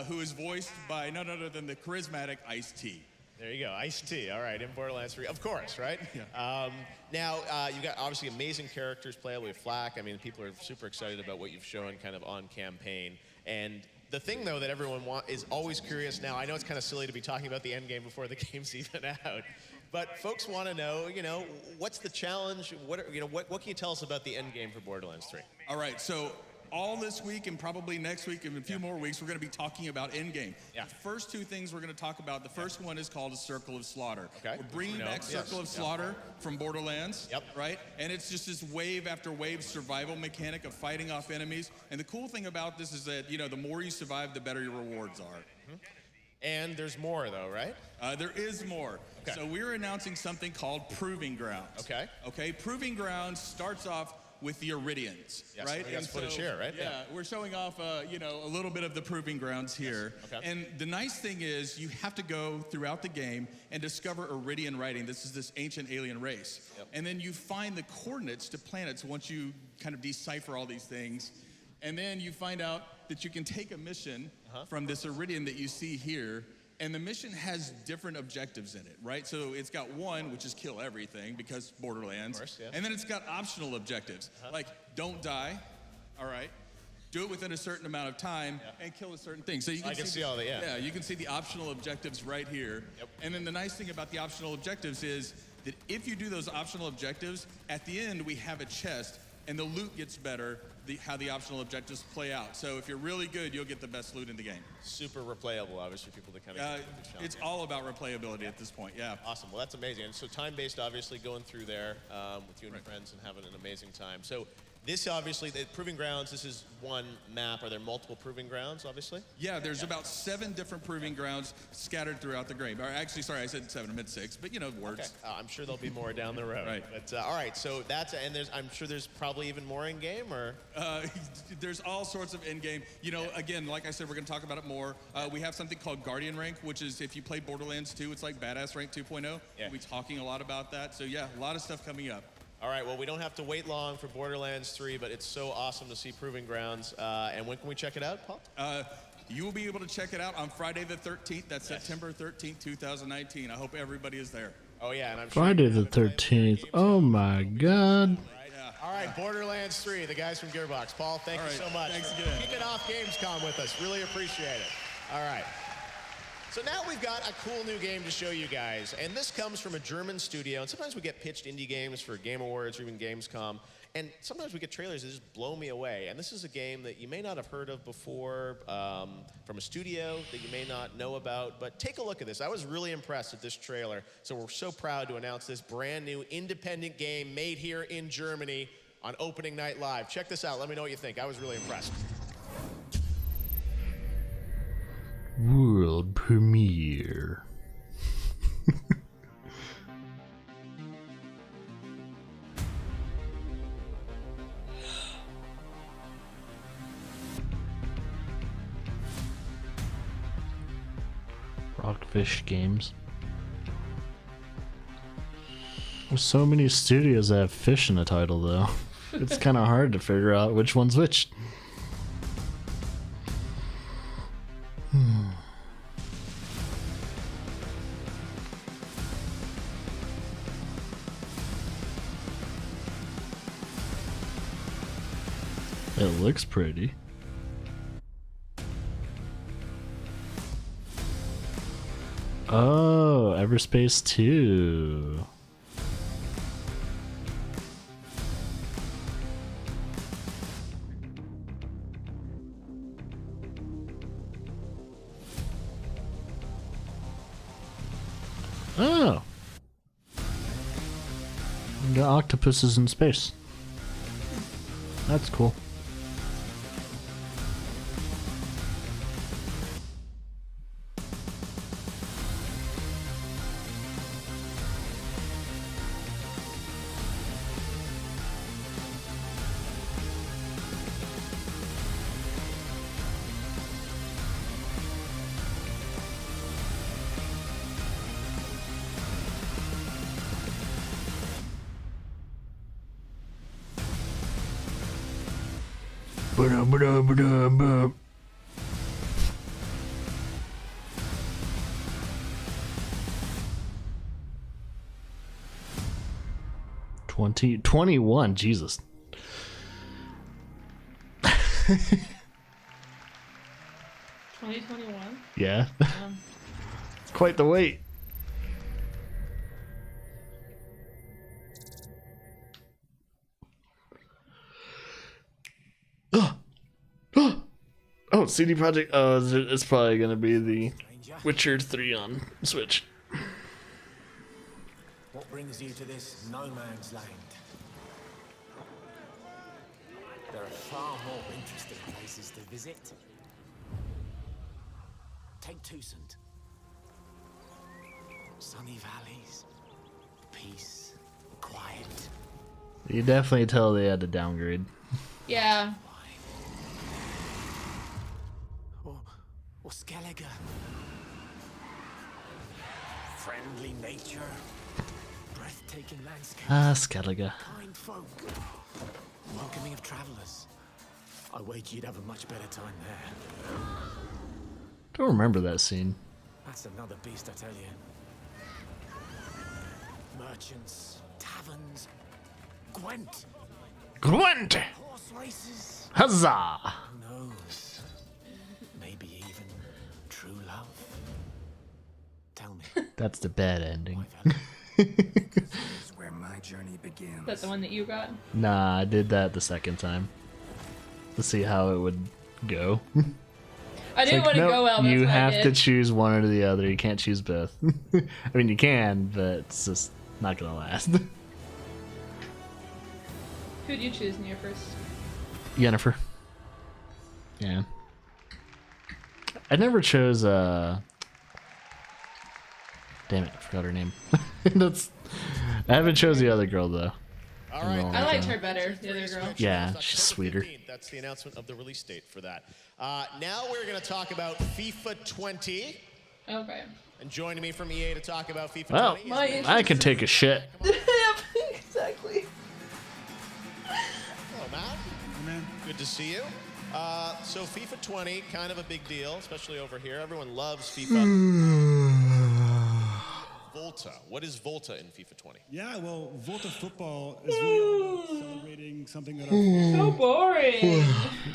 who is voiced by none other than the charismatic Ice-T. There you go, Ice-T. All right, in Borderlands 3, of course, right? Yeah. Now, you've got obviously amazing characters playable with Flack. I mean, people are super excited about what you've shown kind of on campaign. And the thing, though, that everyone is always curious now, I know it's kind of silly to be talking about the end game before the game's even out, but folks want to know, what's the challenge? What can you tell us about the end game for Borderlands 3? All right, so all this week and probably next week and a few more weeks, we're going to be talking about endgame. Yeah. The first 2 things we're going to talk about, the first one is called a Circle of Slaughter. Okay. We're bringing back Circle of Slaughter from Borderlands, right? And it's just this wave after wave survival mechanic of fighting off enemies. And the cool thing about this is that, the more you survive, the better your rewards are. Mm-hmm. And there's more, though, right? There is more. Okay. So we're announcing something called Proving Grounds. Okay. Okay, Proving Grounds starts off with the Iridians, Yes, right? we got footage here, right? Yeah, we're showing off, a little bit of the Proving Grounds here. Yes. Okay. And the nice thing is you have to go throughout the game and discover Iridian writing. This is this ancient alien race. Yep. And then you find the coordinates to planets once you kind of decipher all these things. And then you find out that you can take a mission from this Iridium that you see here, and the mission has different objectives in it, right? So it's got one, which is kill everything, because Borderlands. Of course, yeah. And then it's got optional objectives, like don't die, all right? Do it within a certain amount of time and kill a certain thing. So you can see all that, Yeah, you can see the optional objectives right here. Yep. And then the nice thing about the optional objectives is that if you do those optional objectives, at the end we have a chest, and the loot gets better, how the optional objectives play out. So if you're really good, you'll get the best loot in the game. Super replayable, obviously, for people to kind of it's all about replayability at this point, yeah. Awesome. Well, that's amazing. And so time-based, obviously, going through there with you and your friends and having an amazing time. So this, obviously, the Proving Grounds, this is one map. Are there multiple Proving Grounds, obviously? Yeah, there's about 7 different Proving Grounds scattered throughout the game. Or actually, sorry, I said 7, I meant 6, but you know, words. Okay. I'm sure there'll be more down the road. Right. But, all right, so that's, and I'm sure there's probably even more in-game, or? There's all sorts of in-game. You know, again, like I said, we're going to talk about it more. We have something called Guardian Rank, which is if you play Borderlands 2, it's like Badass Rank 2.0. Yeah. We'll be talking a lot about that. So yeah, a lot of stuff coming up. All right, well, we don't have to wait long for Borderlands 3, but it's so awesome to see Proving Grounds. And when can we check it out, Paul? You will be able to check it out on Friday the 13th. That's September 13th, 2019. I hope everybody is there. Oh, yeah, and I'm sure Friday the 13th. Oh my God. All right, Borderlands 3, the guys from Gearbox. Paul, thank you so much. Thanks again. Kicking off Gamescom with us. Really appreciate it. All right. So now we've got a cool new game to show you guys, and this comes from a German studio, and sometimes we get pitched indie games for Game Awards or even Gamescom, and sometimes we get trailers that just blow me away, and this is a game that you may not have heard of before, from a studio that you may not know about, but take a look at this. I was really impressed with this trailer, so we're so proud to announce this brand new independent game made here in Germany on opening night live. Check this out. Let me know what you think. I was really impressed. World premiere. Rockfish Games. There's so many studios that have fish in the title, though. It's kind of hard to figure out which one's which. It looks pretty. Oh, Everspace 2. Oh. We got octopuses in space. That's cool. Ba-da-ba-da-ba-da-ba. 2021, Jesus. 2021? Yeah. It's quite the wait. Oh, CD Projekt. Oh, it's probably gonna be the Witcher 3 on Switch. What brings you to this no man's land? There are far more interesting places to visit. Take Tusent. Sunny valleys, peace, quiet. You definitely tell they had to downgrade. Yeah. Or Skellige. Friendly nature, breathtaking landscape. Ah, Skellige. Kind folk, welcoming of travelers. I wager you'd have a much better time there. Don't remember that scene. That's another beast, I tell you. Merchants, taverns, Gwent. Gwent! Horse races. Huzzah! Who knows? Maybe even true love. Tell me. That's the bad ending. This is where my journey begins. Is that the one that you got? Nah, I did that the second time. To see how it would go. I didn't want to go well. You that's what I have to did. choose one or the other. You can't choose both. I mean, you can, but it's just not gonna last. Who'd you choose in your first? Yennefer. Yeah. I never chose. Damn it! I forgot her name. That's. I haven't chose the other girl though. All right. I liked her better, the other girl. Yeah, she's sweeter. 15th. That's the announcement of the release date for that. Now we're going to talk about FIFA 20. Okay. And joining me from EA to talk about FIFA Well, 20 I can take a shit. Exactly. Hello, Matt. Good to see you. So FIFA 20, kind of a big deal, especially over here. Everyone loves FIFA. Volta. What is Volta in FIFA 20? Yeah, well, Volta Football is really all about celebrating something that So boring.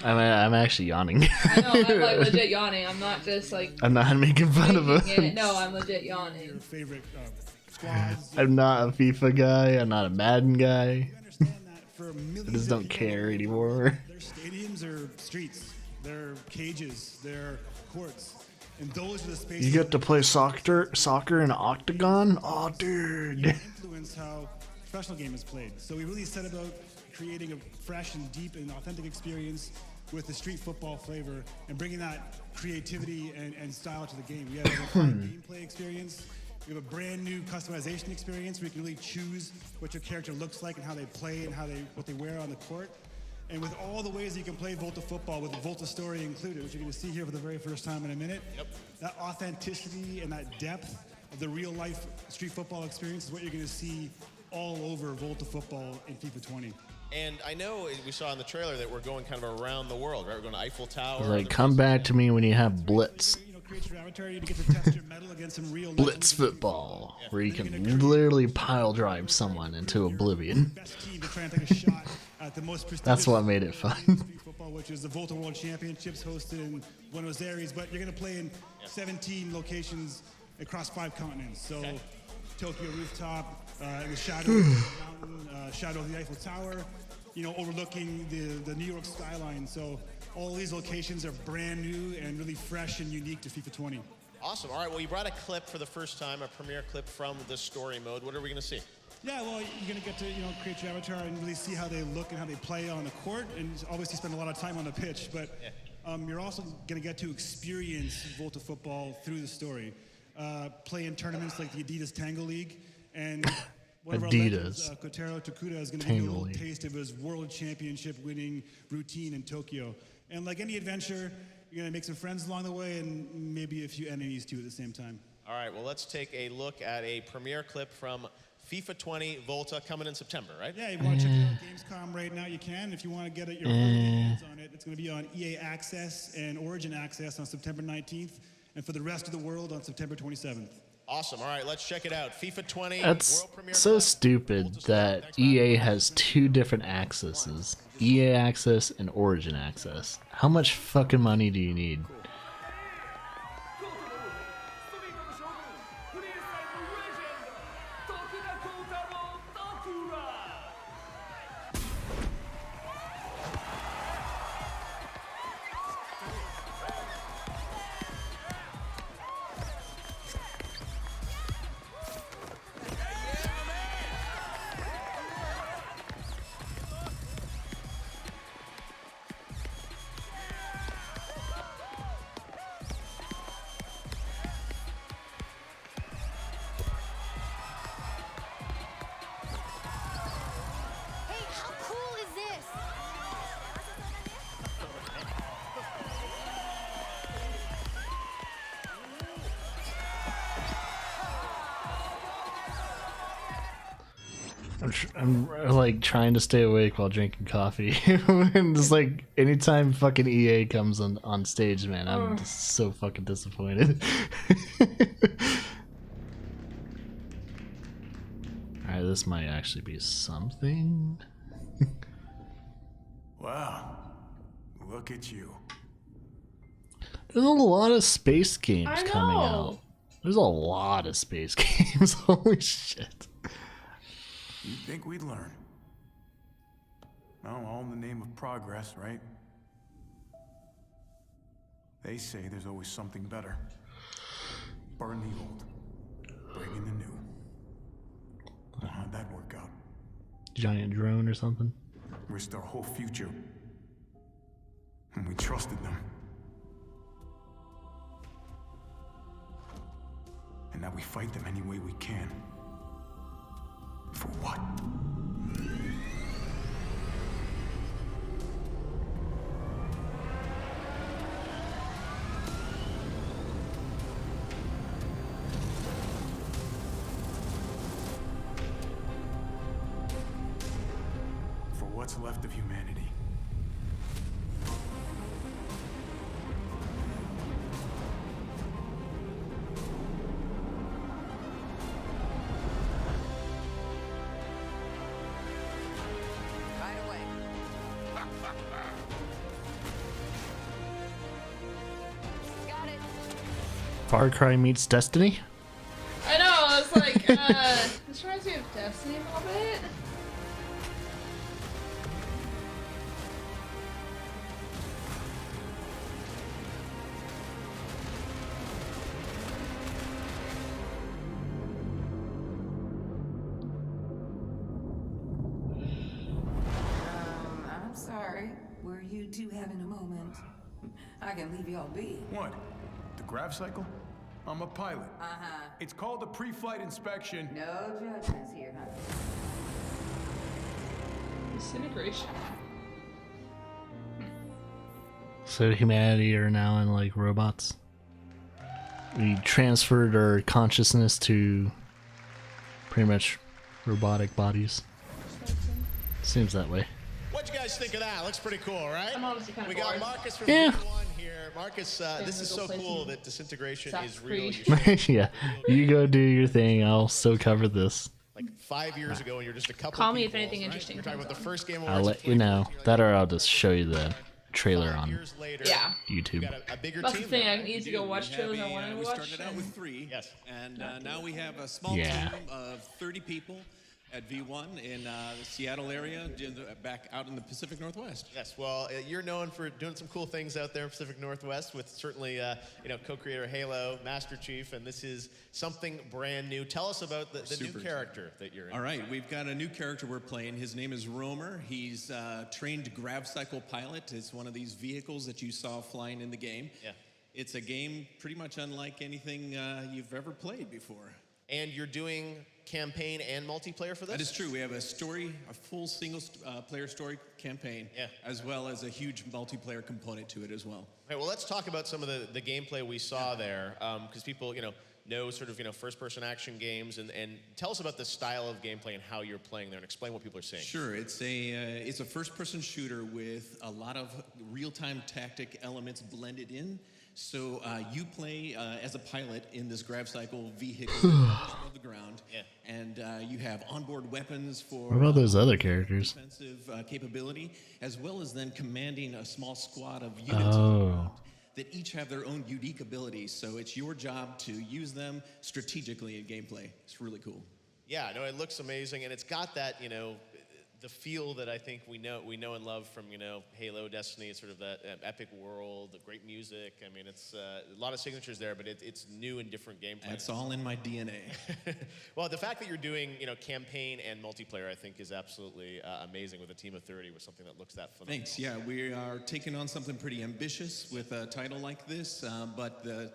I'm actually yawning. I know, I'm like legit yawning. I'm not just like. I'm not making fun of faking it. it. No, I'm legit yawning. Your favorite squads. I'm not a FIFA guy. I'm not a Madden guy. For I millions just of don't people, care anymore. Their stadiums are streets, their cages, their courts, and those are the spaces. You get to play soccer in an octagon? Oh, dude. Influence how professional game is played. So we really set about creating a fresh and deep and authentic experience with the street football flavor and bringing that creativity and style to the game. We have a fun gameplay experience. We have a brand new customization experience where you can really choose what your character looks like and how they play and what they wear on the court. And with all the ways that you can play Volta football with the Volta story included, which you're going to see here for the very first time in a minute, that authenticity and that depth of the real life street football experience is what you're going to see all over Volta football in FIFA 20. And I know we saw in the trailer that we're going kind of around the world, right? We're going to Eiffel Tower. Like, come back to me when you have Blitz. Create your avatar, you get to test your mettle against some real Blitz football, where you can literally pile drive someone into oblivion. team to try and take a shot at the most prestigious That's what made it fun. street football, which is the Volta World Championships hosted in Buenos Aires. But you're going to play in 17 locations across 5 continents. So Tokyo rooftop, in the shadow of the mountain, shadow of the Eiffel Tower, overlooking the New York skyline. So all these locations are brand new and really fresh and unique to FIFA 20. Awesome. All right, well, you brought a clip for the first time, a premiere clip from the story mode. What are we going to see? Yeah, well, you're going to get to create your avatar and really see how they look and how they play on the court, and obviously spend a lot of time on the pitch. But you're also going to get to experience Volta football through the story. Play in tournaments like the Adidas Tango League, and one of our legends, Kotaro Tokuda, is going to give you a little taste of his world championship winning routine in Tokyo. And like any adventure, you're going to make some friends along the way and maybe a few enemies too at the same time. All right, well, let's take a look at a premiere clip from FIFA 20 Volta coming in September, right? Yeah, you want to check it out Gamescom right now, you can. If you want to get your early hands on it, it's going to be on EA Access and Origin Access on September 19th, and for the rest of the world on September 27th. Awesome. All right, let's check it out. FIFA 20 That's World Premiere so clip. stupid that EA has 2 different accesses. EA Access and Origin Access. How much fucking money do you need? I'm like trying to stay awake while drinking coffee. And it's like anytime fucking EA comes on stage, man, I'm just so fucking disappointed. Alright, this might actually be something. Wow. Look at you. There's a lot of space games I coming know. out. There's a lot of space games. Holy shit. You'd think we'd learn. No, all in the name of progress, right? They say there's always something better. Burn the old, bring in the new. Well, how'd that work out? Giant drone or something? Risked our whole future. And we trusted them. And now we fight them any way we can. For what? For what's left of humanity. Far Cry meets Destiny? I know, it's like, this reminds me of Destiny a little bit. I'm sorry. Were you two having a moment? I can leave y'all be. What? The grav cycle? I'm a pilot. Uh-huh. It's called a pre-flight inspection. No judgments here, huh? Disintegration. So humanity are now in like robots. We transferred our consciousness to pretty much robotic bodies. Seems that way. What'd you guys think of that? Looks pretty cool, right? I'm honestly kind of We got bored. Marcus from Yeah. V1 here. Marcus, this is so cool that disintegration is real. Yeah, you go do your thing. I'll still cover this. Like 5 years ago, and you're just a couple. Call me if people, anything right? interesting We're talking comes about the on. first game I'll awards. let you know. That or I'll just show you the trailer on Yeah. YouTube. A bigger That's the team thing, now. I need to go watch trailers I wanted to We watch. started out with 3. Yes. And now we have a small Yeah. team of 30 people at V1 in the Seattle area, back out in the Pacific Northwest. Yes, well, you're known for doing some cool things out there in Pacific Northwest with certainly, co-creator Halo, Master Chief, and this is something brand new. Tell us about the new Super character that you're in. All right, we've got a new character we're playing. His name is Romer. He's a trained grav cycle pilot. It's one of these vehicles that you saw flying in the game. Yeah. It's a game pretty much unlike anything you've ever played before. And you're doing campaign and multiplayer for this? That is true. We have a full single player story campaign, as well as a huge multiplayer component to it as well. Okay, well, let's talk about some of the gameplay we saw there, because people, know sort of, first-person action games, and tell us about the style of gameplay and how you're playing there, and explain what people are seeing. Sure, it's a first-person shooter with a lot of real-time tactic elements blended in. So you play as a pilot in this grav cycle vehicle above the ground, and you have onboard weapons for What about those other characters? defensive capability, as well as then commanding a small squad of units that each have their own unique abilities. So it's your job to use them strategically in gameplay. It's really cool. Yeah, no, it looks amazing, and it's got that, the feel that I think we know and love from, Halo, Destiny, sort of that epic world, the great music. I mean, it's a lot of signatures there, but it's new and different gameplay. It's all in my DNA. Well, the fact that you're doing, campaign and multiplayer, I think is absolutely amazing with a team of 30 with something that looks that phenomenal. Thanks. Yeah, we are taking on something pretty ambitious with a title like this, but the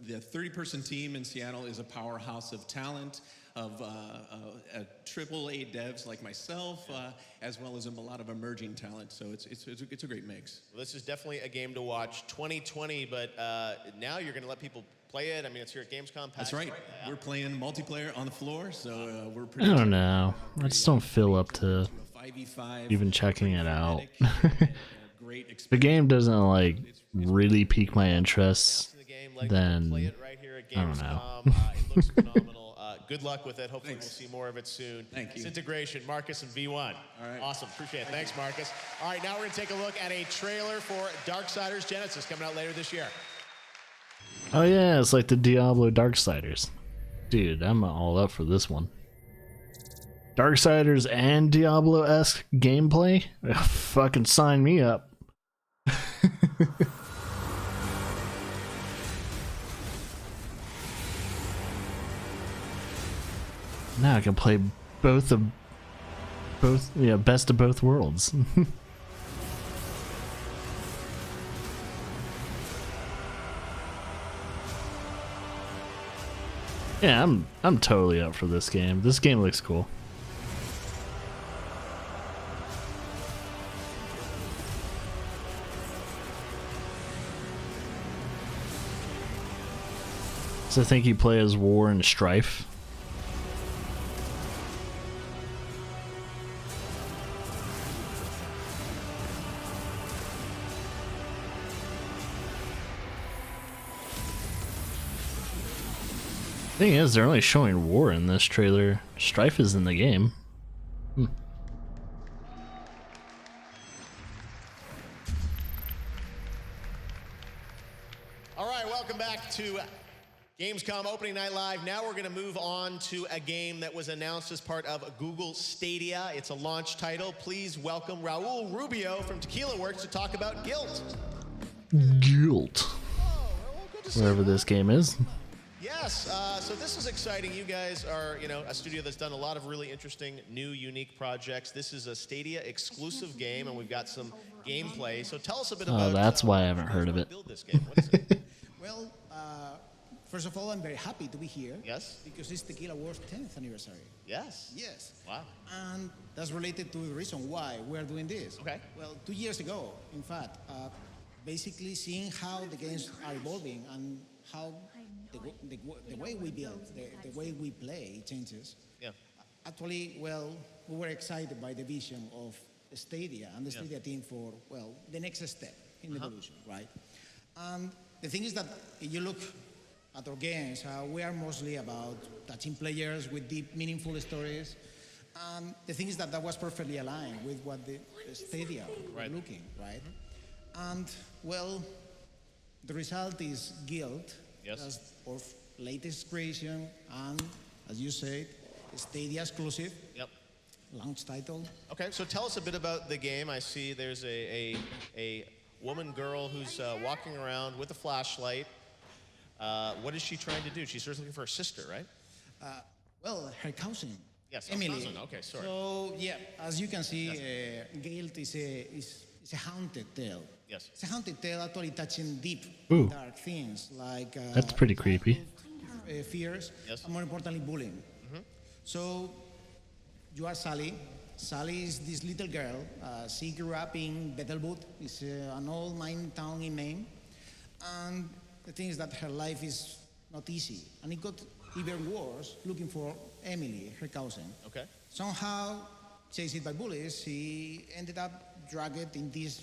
30-person team in Seattle is a powerhouse of talent, of AAA devs like myself, as well as a lot of emerging talent. So it's a great mix. Well, this is definitely a game to watch. 2020, but now you're going to let people play it? I mean, it's here at Gamescom. That's right. We're playing multiplayer on the floor, so we're I pretty. don't know. I just don't feel up to 5v5 even checking it out. The game doesn't like really pique my interest. Then I don't know. It looks phenomenal. Good luck with it. Hopefully we'll see more of it soon. Thank you. It's integration, Marcus and V1. All right. Awesome. Appreciate it. Thanks, Marcus. All right, now we're going to take a look at a trailer for Darksiders Genesis coming out later this year. Oh yeah, it's like the Diablo Darksiders. Dude, I'm all up for this one. Darksiders and Diablo-esque gameplay? Fucking sign me up. Now I can play best of both worlds. Yeah, I'm totally up for this game. This game looks cool. So I think you play as War and Strife. Thing is, they're only showing War in this trailer. Strife is in the game. All right, welcome back to Gamescom Opening Night Live. Now we're going to move on to a game that was announced as part of Google Stadia. It's a launch title. Please welcome Raul Rubio from Tequila Works to talk about Guilt. Guilt. Wherever this game is. Yes, so this is exciting. You guys are, a studio that's done a lot of really interesting, new, unique projects. This is a Stadia exclusive game, and we've got some gameplay. So tell us a bit about. Oh, that's why I haven't heard of it. Build this game. What is it? Well, first of all, I'm very happy to be here. Yes. Because it's Tequila Works' 10th anniversary. Yes. Yes. Wow. And that's related to the reason why we're doing this. Okay. Well, 2 years ago, in fact, basically seeing how the games are evolving and how the way we build, the way we play changes. Yeah. Actually, well, we were excited by the vision of Stadia and the Stadia team for, well, the next step in evolution, right? And the thing is that if you look at our games, we are mostly about touching players with deep, meaningful stories. And the thing is that that was perfectly aligned with what the Stadia were looking, right? And, well, the result is Guild. Yes. That's our latest creation, and as you said, Stadia exclusive. Yep. Launch title. Okay, so tell us a bit about the game. I see there's a woman girl who's walking around with a flashlight. What is she trying to do? She's first looking for her sister, right? Well, her cousin. Yes, Emily. Cousin. Okay, sorry. So yeah, as you can see, Guild is a haunted tale. Yes. It's a haunted tale, actually touching deep, Ooh. dark things like. That's pretty creepy. Fears, and more importantly, bullying. So, you are Sally. Sally is this little girl. She grew up in Bethelwood. It's an old mine town in Maine. And the thing is that her life is not easy. And it got even worse looking for Emily, her cousin. Okay. Somehow, chased by bullies, she ended up dragged in this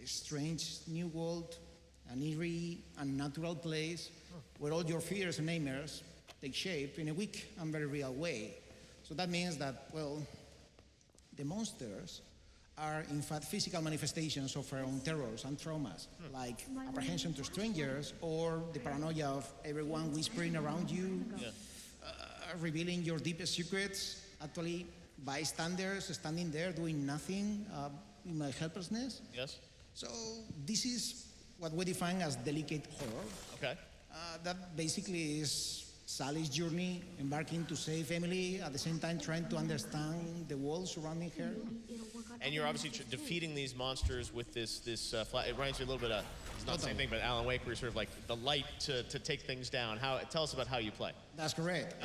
strange new world, an eerie, unnatural place where all your fears and nightmares take shape in a weak and very real way. So that means that, well, the monsters are in fact physical manifestations of our own terrors and traumas, like apprehension to strangers or the paranoia of everyone whispering around you, revealing your deepest secrets, actually bystanders standing there doing nothing in my helplessness. Yes. So this is what we define as delicate horror. Okay. That basically is Sally's journey, embarking to save Emily, at the same time trying to understand the world surrounding her. And you're obviously defeating these monsters with this it reminds me a little bit of, it's not the same thing, but Alan Wake, where you're sort of like the light to take things down. Tell us about how you play. That's correct.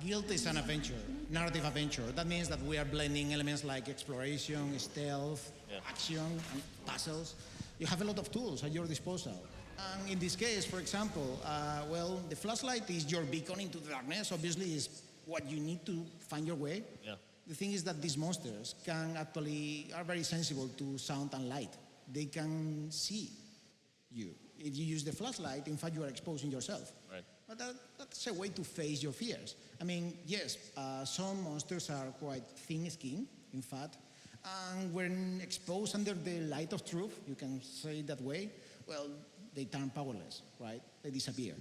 Guild is an adventure, narrative adventure. That means that we are blending elements like exploration, stealth, action, and puzzles. You have a lot of tools at your disposal. And in this case, for example, well, the flashlight is your beacon into the darkness. Obviously, is what you need to find your way. Yeah. The thing is that these monsters are very sensible to sound and light. They can see you. If you use the flashlight, in fact, you are exposing yourself. Right. But that's a way to face your fears. I mean, yes, some monsters are quite thin-skinned, in fact, and when exposed under the light of truth, you can say it that way, well, they turn powerless, right? They disappear.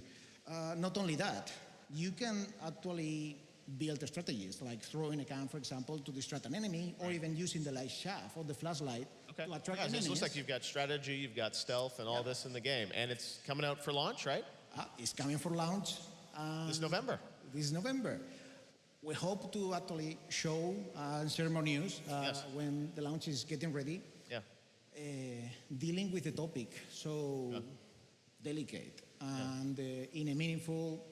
Not only that, you can actually build strategies, like throwing a can, for example, to distract an enemy, or even using the light shaft or the flashlight to attract Guys, enemies. it looks like you've got strategy, you've got stealth, and all this in the game. And it's coming out for launch, right? It's coming for launch. This November. This November. We hope to actually show and share more news when the launch is getting ready. Yeah. Dealing with the topic so delicate and in a meaningful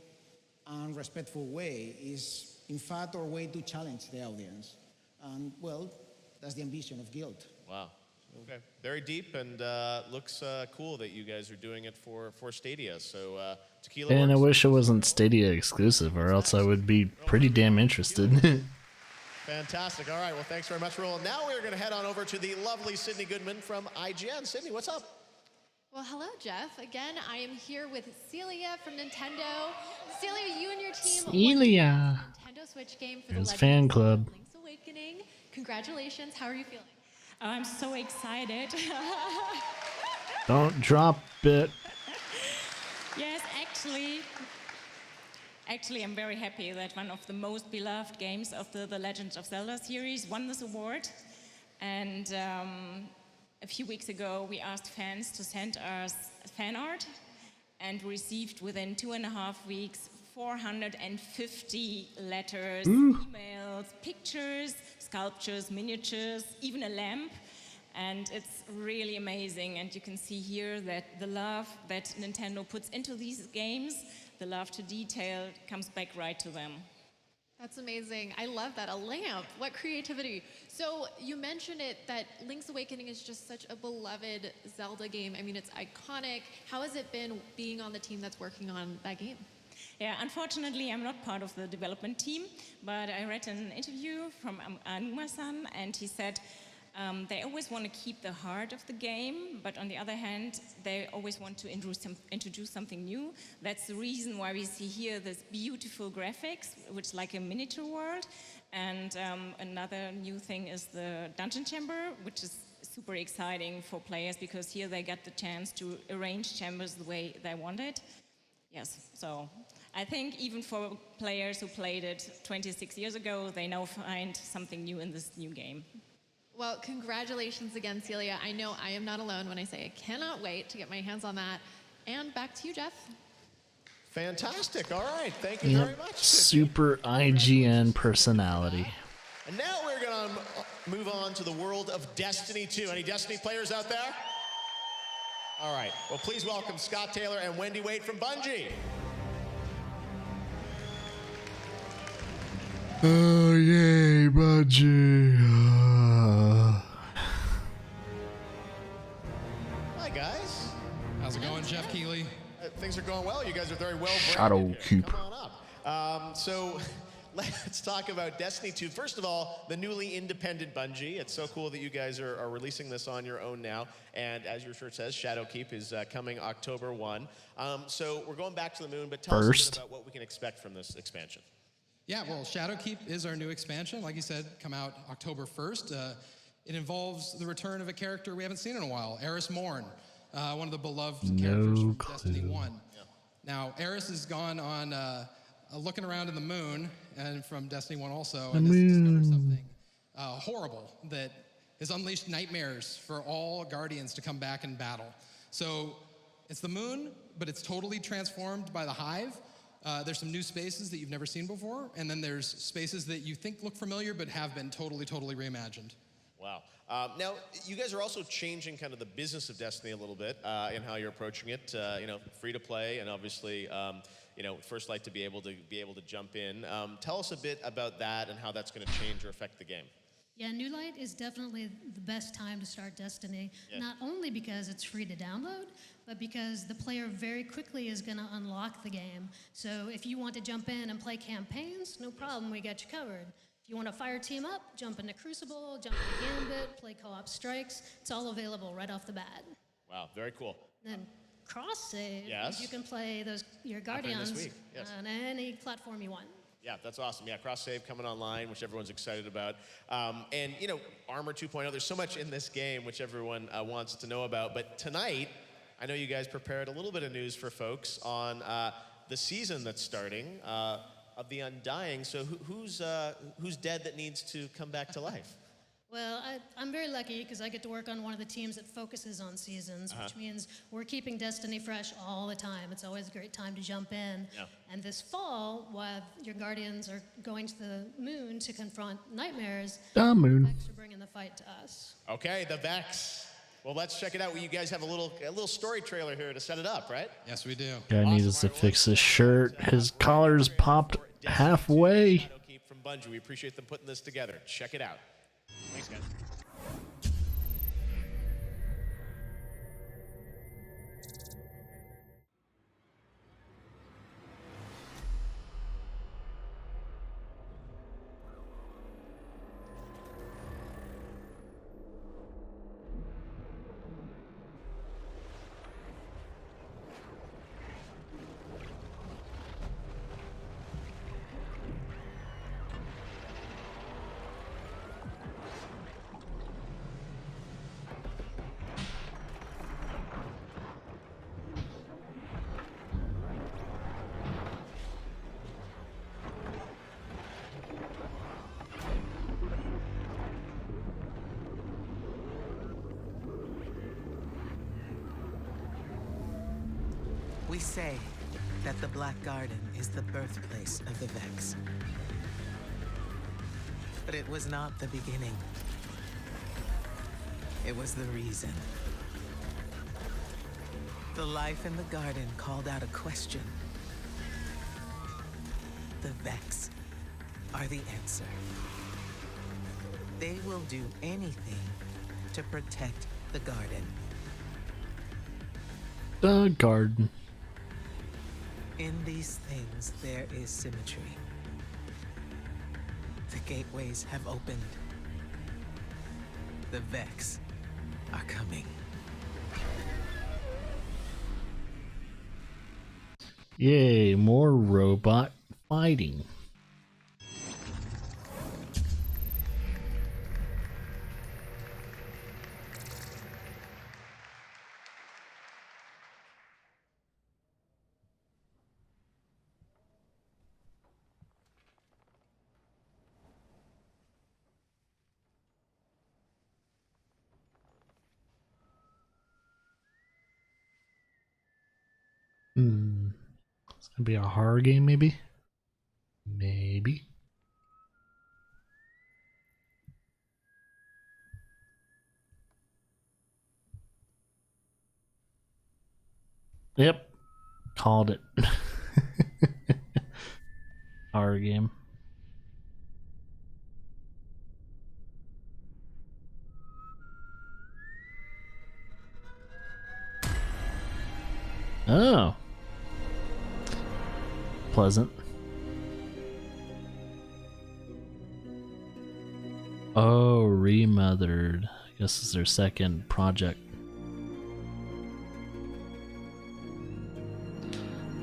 and respectful way is, in fact, our way to challenge the audience. And, well, that's the ambition of Guild. Wow. Okay. Very deep, and looks cool that you guys are doing it for Stadia. So, Tequila And I Works. wish it wasn't Stadia exclusive, or else I would be pretty damn interested. Fantastic. All right. Well, thanks very much, Roland. Now we're going to head on over to the lovely Sydney Goodman from IGN. Sydney, what's up? Well, hello, Jeff. Again, I am here with Celia from Nintendo. Celia, you and your team Celia. won the Nintendo Switch game for It's the fan Legend of Zelda club. Link's Awakening. Congratulations. How are you feeling? I'm so excited. Don't drop it. Yes, actually, I'm very happy that one of the most beloved games of the Legend of Zelda series won this award. And a few weeks ago, we asked fans to send us fan art and received within 2.5 weeks 450 letters, emails, pictures, sculptures, miniatures, even a lamp. And it's really amazing. And you can see here that the love that Nintendo puts into these games, the love to detail, comes back right to them. That's amazing. I love that. A lamp. What creativity. So you mentioned it that Link's Awakening is just such a beloved Zelda game. I mean, it's iconic. How has it been being on the team that's working on that game? Yeah, unfortunately, I'm not part of the development team, but I read an interview from Anuma-san, and he said they always want to keep the heart of the game, but on the other hand, they always want to introduce something new. That's the reason why we see here this beautiful graphics, which is like a miniature world. And another new thing is the dungeon chamber, which is super exciting for players because here they get the chance to arrange chambers the way they want it. Yes, so I think even for players who played it 26 years ago, they now find something new in this new game. Well, congratulations again, Celia. I know I am not alone when I say I cannot wait to get my hands on that. And back to you, Jeff. Fantastic. All right. Thank you very much. Super IGN personality. And now we're going to move on to the world of Destiny 2. Any Destiny players out there? All right. Well, please welcome Scott Taylor and Wendy Waite from Bungie. Oh, yay, Bungie. Hi, guys. How's it going, Jeff Keighley? Things are going well. You guys are very well Shadowkeep. Come on up. So let's talk about Destiny 2. First of all, the newly independent Bungie. It's so cool that you guys are releasing this on your own now. And as your shirt says, Shadowkeep is coming October 1. So we're going back to the moon, but tell us a bit about what we can expect from this expansion. Yeah, well, Shadowkeep is our new expansion. Like you said, come out October 1st. It involves the return of a character we haven't seen in a while, Eris Morn, one of the beloved characters from Destiny 1. Yeah. Now, Eris has gone on looking around in the moon, and from Destiny 1 also, and has discovered something horrible that has unleashed nightmares for all Guardians to come back and battle. So it's the moon, but it's totally transformed by the Hive. There's some new spaces that you've never seen before, and then there's spaces that you think look familiar but have been totally reimagined. Wow. Now, you guys are also changing kind of the business of Destiny a little bit in how you're approaching it. Free to play, and obviously, First Light to be able to jump in. Tell us a bit about that and how that's going to change or affect the game. Yeah, New Light is definitely the best time to start Destiny, not only because it's free to download, but because the player very quickly is going to unlock the game. So if you want to jump in and play campaigns, no problem, we got you covered. If you want to fire team up, jump into Crucible, jump into Gambit, play co-op strikes, it's all available right off the bat. Wow, very cool. Then cross save, Yes. you can play your Happening this Guardians week, yes. on any platform you want. Yeah, that's awesome. Yeah, cross save coming online, which everyone's excited about. And you know, Armor 2.0. There's so much in this game which everyone wants to know about. But tonight, I know you guys prepared a little bit of news for folks on the season that's starting of the Undying. So who's dead that needs to come back to life? Well, I'm very lucky because I get to work on one of the teams that focuses on seasons, which means we're keeping Destiny fresh all the time. It's always a great time to jump in. Yeah. And this fall, while your Guardians are going to the moon to confront nightmares, The moon. the Vex are bringing the fight to us. Okay, the Vex. Well, let's check it out. You guys have a little story trailer here to set it up, right? Yes, we do. Guy needs us to fix his shirt. His collar's popped halfway. From Bungie, we appreciate them putting this together. Check it out. Thanks, guys. We say that the Black Garden is the birthplace of the Vex. But it was not the beginning. It was the reason. The life in the garden called out a question. The Vex are the answer. They will do anything to protect the garden. The garden. In these things, there is symmetry. The gateways have opened. The Vex are coming. Yay, more robot fighting. It's gonna be a horror game, maybe? Maybe. Yep. Called it. Horror game. Oh. Pleasant. Oh, Remothered. I guess it's their second project.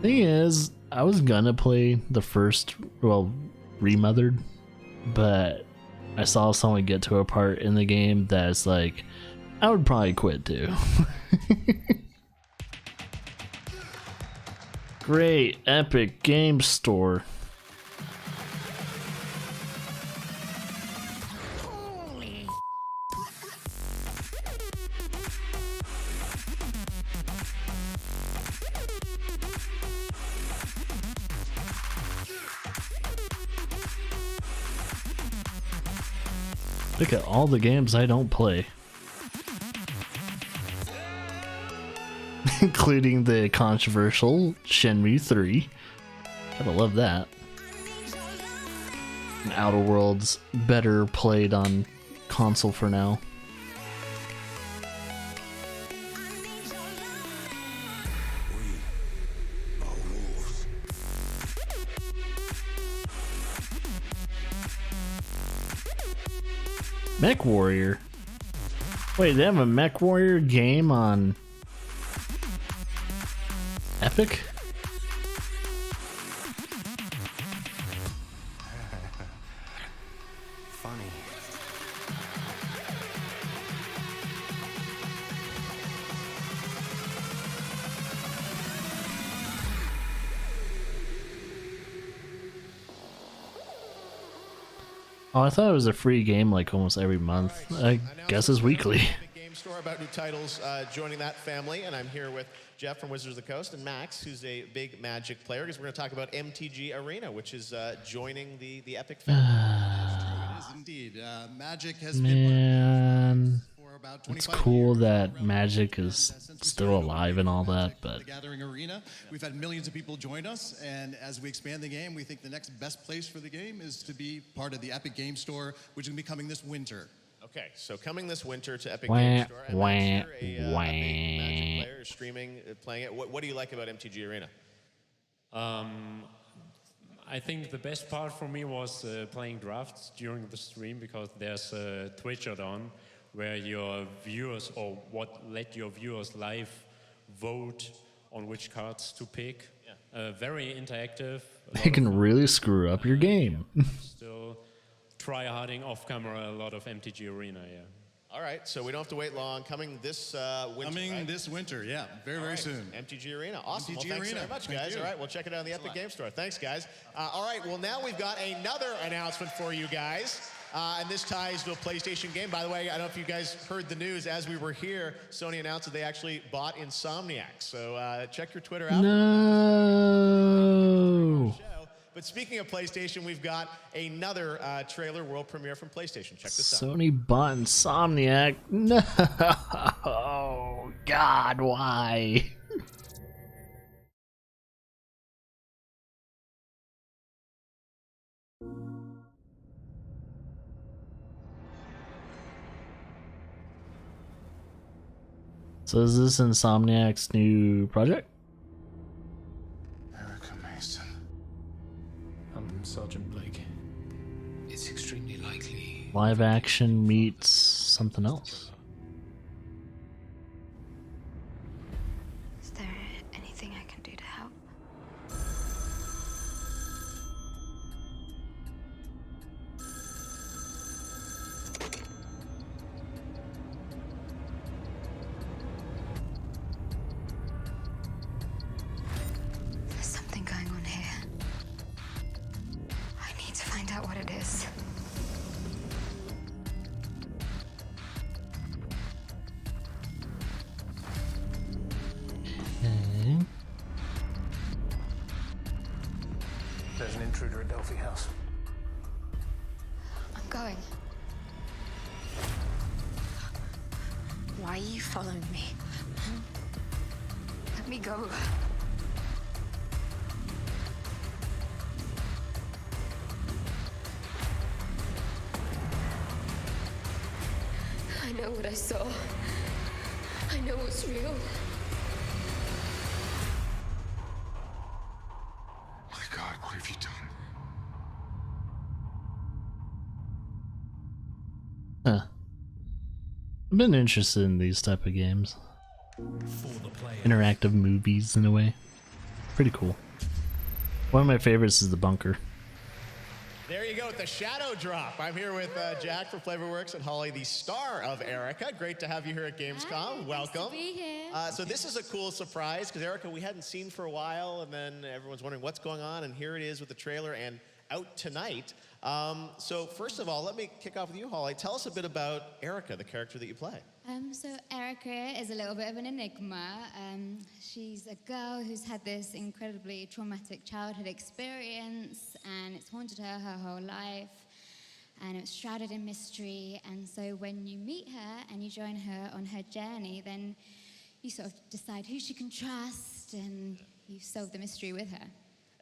Thing is, I was gonna play the first, well, Remothered, but I saw someone get to a part in the game that's like, I would probably quit too. Great Epic Game Store. Look at all the games I don't play. Including the controversial Shenmue 3. Gotta love that. And Outer Worlds better played on console for now. Mech Warrior. Wait, they have a Mech Warrior game on Epic? Funny. Oh, I thought it was a free game like almost every month. I guess it's weekly. Game store about new titles joining that family, and I'm here with Jeff from Wizards of the Coast and Max, who's a big Magic player, because we're going to talk about MTG Arena, which is joining the Epic family. It is indeed. Magic has Man, it's cool that Magic is still alive and all that, but the Gathering Arena. We've had millions of people join us, and as we expand the game, we think the next best place for the game is to be part of the Epic Game Store, which is going to be coming this winter. Okay, so coming this winter to Epic Wah, Game Store. And wah, Max, you're a wah. big Magic player, streaming, playing it. What do you like about MTG Arena? I think the best part for me was playing drafts during the stream, because there's a Twitch on where your viewers, or what let your viewers live vote on which cards to pick. Yeah. Very interactive. they can really screw up your game. Still try-harding off camera a lot of MTG Arena, yeah. All right, so we don't have to wait long. Coming this winter, Coming this winter, yeah, very soon. MTG Arena, awesome. MTG Well, thanks Arena. very much, Thank guys. you. All right, we'll check it out on the Epic Game Store. Thanks, guys. All right, well, now we've got another announcement for you guys. And this ties to a PlayStation game. By the way, I don't know if you guys heard the news. As we were here, Sony announced that they actually bought Insomniac. So check your Twitter out. No. But speaking of PlayStation, we've got another trailer world premiere from PlayStation. Check this out. Sony bought Insomniac. No. God, why? So is this Insomniac's new project? Erica Mason. I'm Sergeant Blake. It's extremely likely. Live action meets something else. Is there anything I can do to help? There's something going on here. I need to find out what it is. Okay. There's an intruder at Delphi House. I'm going. Why are you following me? Let me go. I know what I saw. I know what's real. My God, what have you done? Huh. I've been interested in these type of games. Interactive movies in a way. Pretty cool. One of my favorites is The Bunker. There you go with the shadow drop. I'm here with Jack from Flavorworks and Holly, the star of Erica. Great to have you here at Gamescom. Hi, welcome. nice to be here. So this is a cool surprise because Erica we hadn't seen for a while, and then everyone's wondering what's going on, and here it is with the trailer and out tonight. So first of all, let me kick off with you, Holly. Tell us a bit about Erica, the character that you play. So Erica is a little bit of an enigma. She's a girl who's had this incredibly traumatic childhood experience, and it's haunted her whole life, and it's shrouded in mystery. And so when you meet her and you join her on her journey, then you sort of decide who she can trust, and you solve the mystery with her.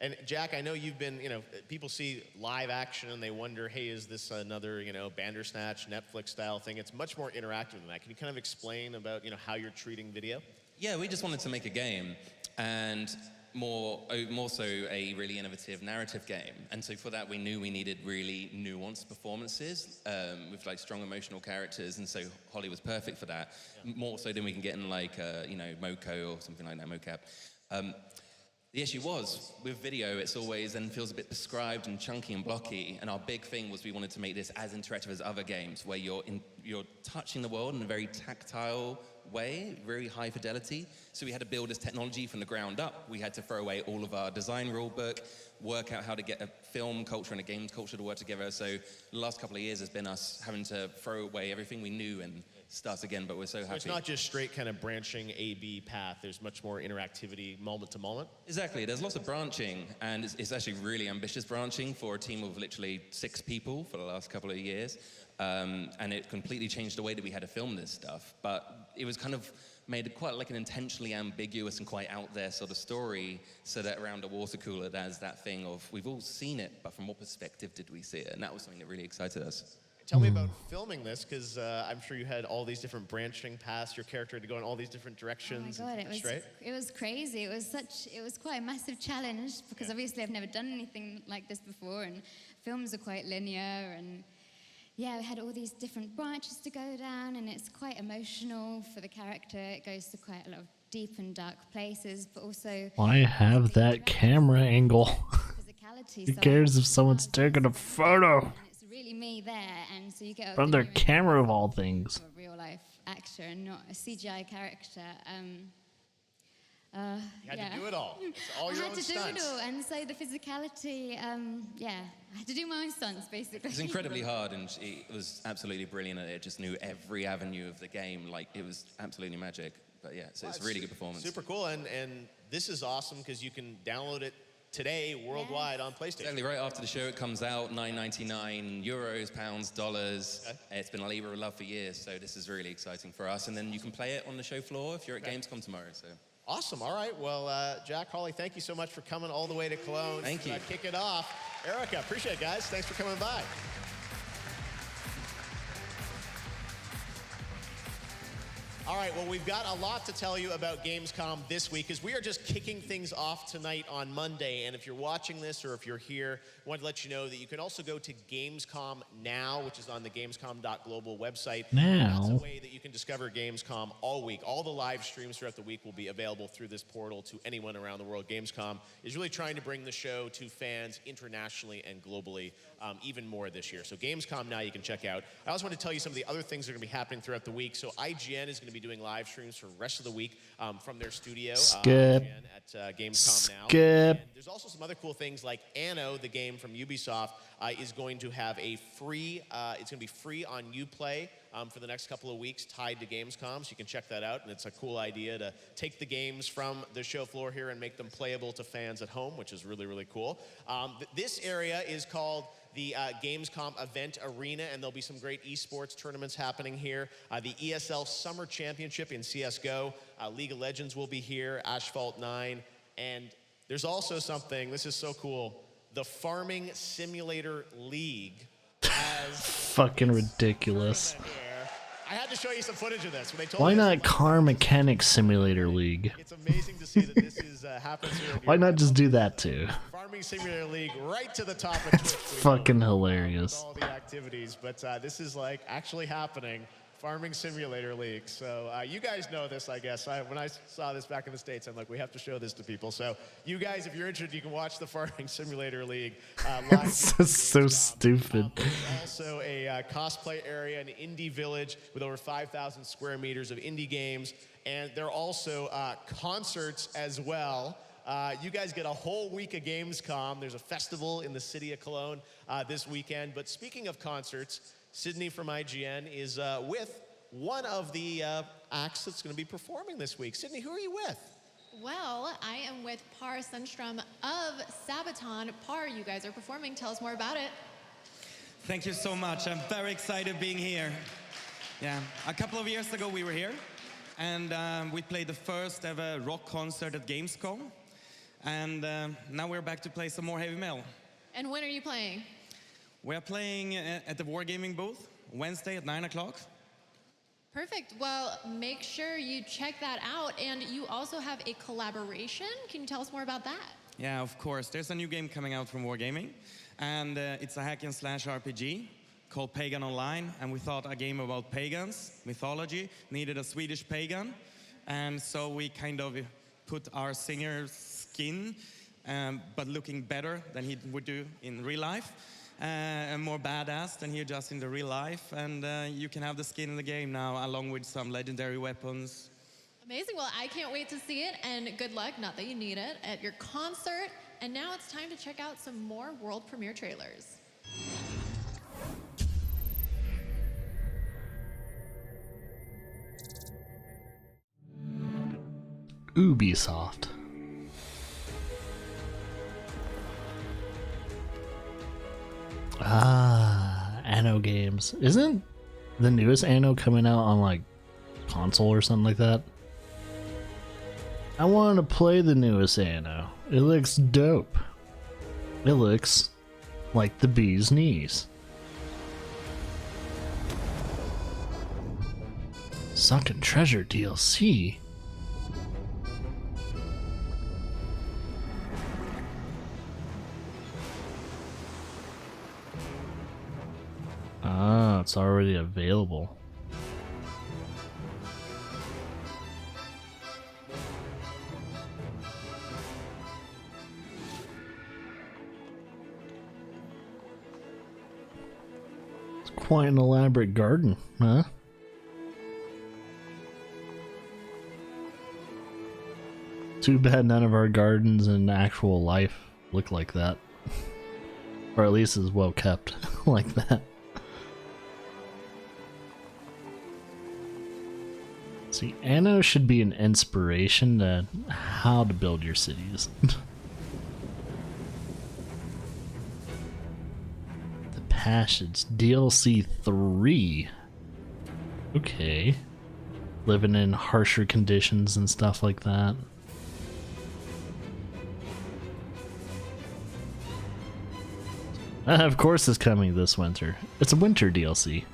And Jack, I know you've been, people see live action and they wonder, hey, is this another, Bandersnatch, Netflix style thing? It's much more interactive than that. Can you kind of explain about, how you're treating video? Yeah, we just wanted to make a game, and more so a really innovative narrative game. And so for that, we knew we needed really nuanced performances with like strong emotional characters. And so Holly was perfect for that. Yeah. More so than we can get in like, Moco or something like that, mocap. The issue was, with video, it's always then feels a bit prescribed and chunky and blocky, and our big thing was we wanted to make this as interactive as other games, where you're touching the world in a very tactile way, very high fidelity. So we had to build this technology from the ground up. We had to throw away all of our design rule book, work out how to get a film culture and a games culture to work together. So the last couple of years has been us having to throw away everything we knew and start again, but we're so happy. So it's not just straight kind of branching A-B path. There's much more interactivity moment to moment. Exactly. There's lots of branching, and it's actually really ambitious branching for a team of literally 6 people for the last couple of years. And it completely changed the way that we had to film this stuff. But it was kind of made quite like an intentionally ambiguous and quite out there sort of story, so that around a water cooler there's that thing of, we've all seen it, but from what perspective did we see it? And that was something that really excited us. Tell me about filming this, because I'm sure you had all these different branching paths. Your character had to go in all these different directions. Oh my God, it was crazy. It was quite a massive challenge, because obviously I've never done anything like this before, and films are quite linear, and yeah, we had all these different branches to go down, and it's quite emotional for the character. It goes to quite a lot of deep and dark places, but also... Why have that camera angle? Who cares if someone's taking a photo? It's really me there, and so you get... From their camera of all things. A real-life actor and not a CGI character. You had to do it all. It's all your own stunts. I had to do it all, and so the physicality, I had to do my own stunts, basically. It's incredibly hard, and it was absolutely brilliant, and it just knew every avenue of the game. Like, it was absolutely magic. But yeah, so it's a really good performance. Super cool, and this is awesome, because you can download it today worldwide on PlayStation. Exactly, right after the show it comes out, €9.99, pounds, dollars. Okay. It's been a labor of love for years, so this is really exciting for us. And then you can play it on the show floor if you're at Gamescom tomorrow. So. Awesome. All right. Well, Jack, Holly, thank you so much for coming all the way to Cologne. Thank you. Kick it off. Erica, appreciate it, guys. Thanks for coming by. All right, well, we've got a lot to tell you about Gamescom this week, because we are just kicking things off tonight on Monday. And if you're watching this or if you're here, I want to let you know that you can also go to Gamescom Now, which is on the Gamescom.global website. Now. That's a way that you can discover Gamescom all week. All the live streams throughout the week will be available through this portal to anyone around the world. Gamescom is really trying to bring the show to fans internationally and globally even more this year. So Gamescom Now you can check out. I also want to tell you some of the other things that are going to be happening throughout the week. So IGN is going to be doing live streams for the rest of the week from their studio at Gamescom Now. And there's also some other cool things like Anno, the game from Ubisoft, is going to have a free, it's going to be free on Uplay for the next couple of weeks tied to Gamescom, so you can check that out. And it's a cool idea to take the games from the show floor here and make them playable to fans at home, which is really, really cool. This area is called the Gamescom Event Arena, and there'll be some great esports tournaments happening here. The ESL Summer Championship in CSGO, League of Legends will be here, Asphalt 9, and there's also something, this is so cool, the Farming Simulator League has... Fucking ridiculous. I had to show you some footage of this. When they told Why me not Car Mechanic Simulator League? It's amazing to see that this is happens here. Why not just do that too? Farming Simulator League right to the top of Twitch. Fucking hilarious. All the activities, but this is like actually happening. Farming Simulator League. So you guys know this, I guess. When I saw this back in the States, I'm like, we have to show this to people. So you guys, if you're interested, you can watch the Farming Simulator League live. So stupid. There's also a cosplay area, an indie village with over 5,000 square meters of indie games. And there are also concerts as well. You guys get a whole week of Gamescom. There's a festival in the city of Cologne this weekend. But speaking of concerts, Sydney from IGN is with one of the acts that's going to be performing this week. Sydney, who are you with? Well, I am with Par Sundstrom of Sabaton. Par, you guys are performing. Tell us more about it. Thank you so much. I'm very excited being here. Yeah, a couple of years ago we were here, and we played the first ever rock concert at Gamescom. And now we're back to play some more heavy metal. And when are you playing? We're playing at the Wargaming booth Wednesday at 9 o'clock. Perfect. Well, make sure you check that out. And you also have a collaboration. Can you tell us more about that? Yeah, of course. There's a new game coming out from Wargaming, and it's a hack and slash RPG called Pagan Online. And we thought a game about pagans, mythology, needed a Swedish pagan. And so we kind of put our singer's skin, but looking better than he would do in real life. And more badass than he does in the real life. And you can have the skin in the game now, along with some legendary weapons. Amazing. Well, I can't wait to see it. And good luck, not that you need it, at your concert. And now it's time to check out some more world premiere trailers. Ubisoft. Anno games. Isn't the newest Anno coming out on like console or something like that? I want to play the newest Anno. It looks dope. It looks like the bee's knees. Sunken Treasure DLC. Ah, it's already available. It's quite an elaborate garden, huh? Too bad none of our gardens in actual life look like that. Or at least as well kept like that. See, Anno should be an inspiration to how to build your cities. The Passage DLC 3. Okay. Living in harsher conditions and stuff like that. Of course it's coming this winter. It's a winter DLC.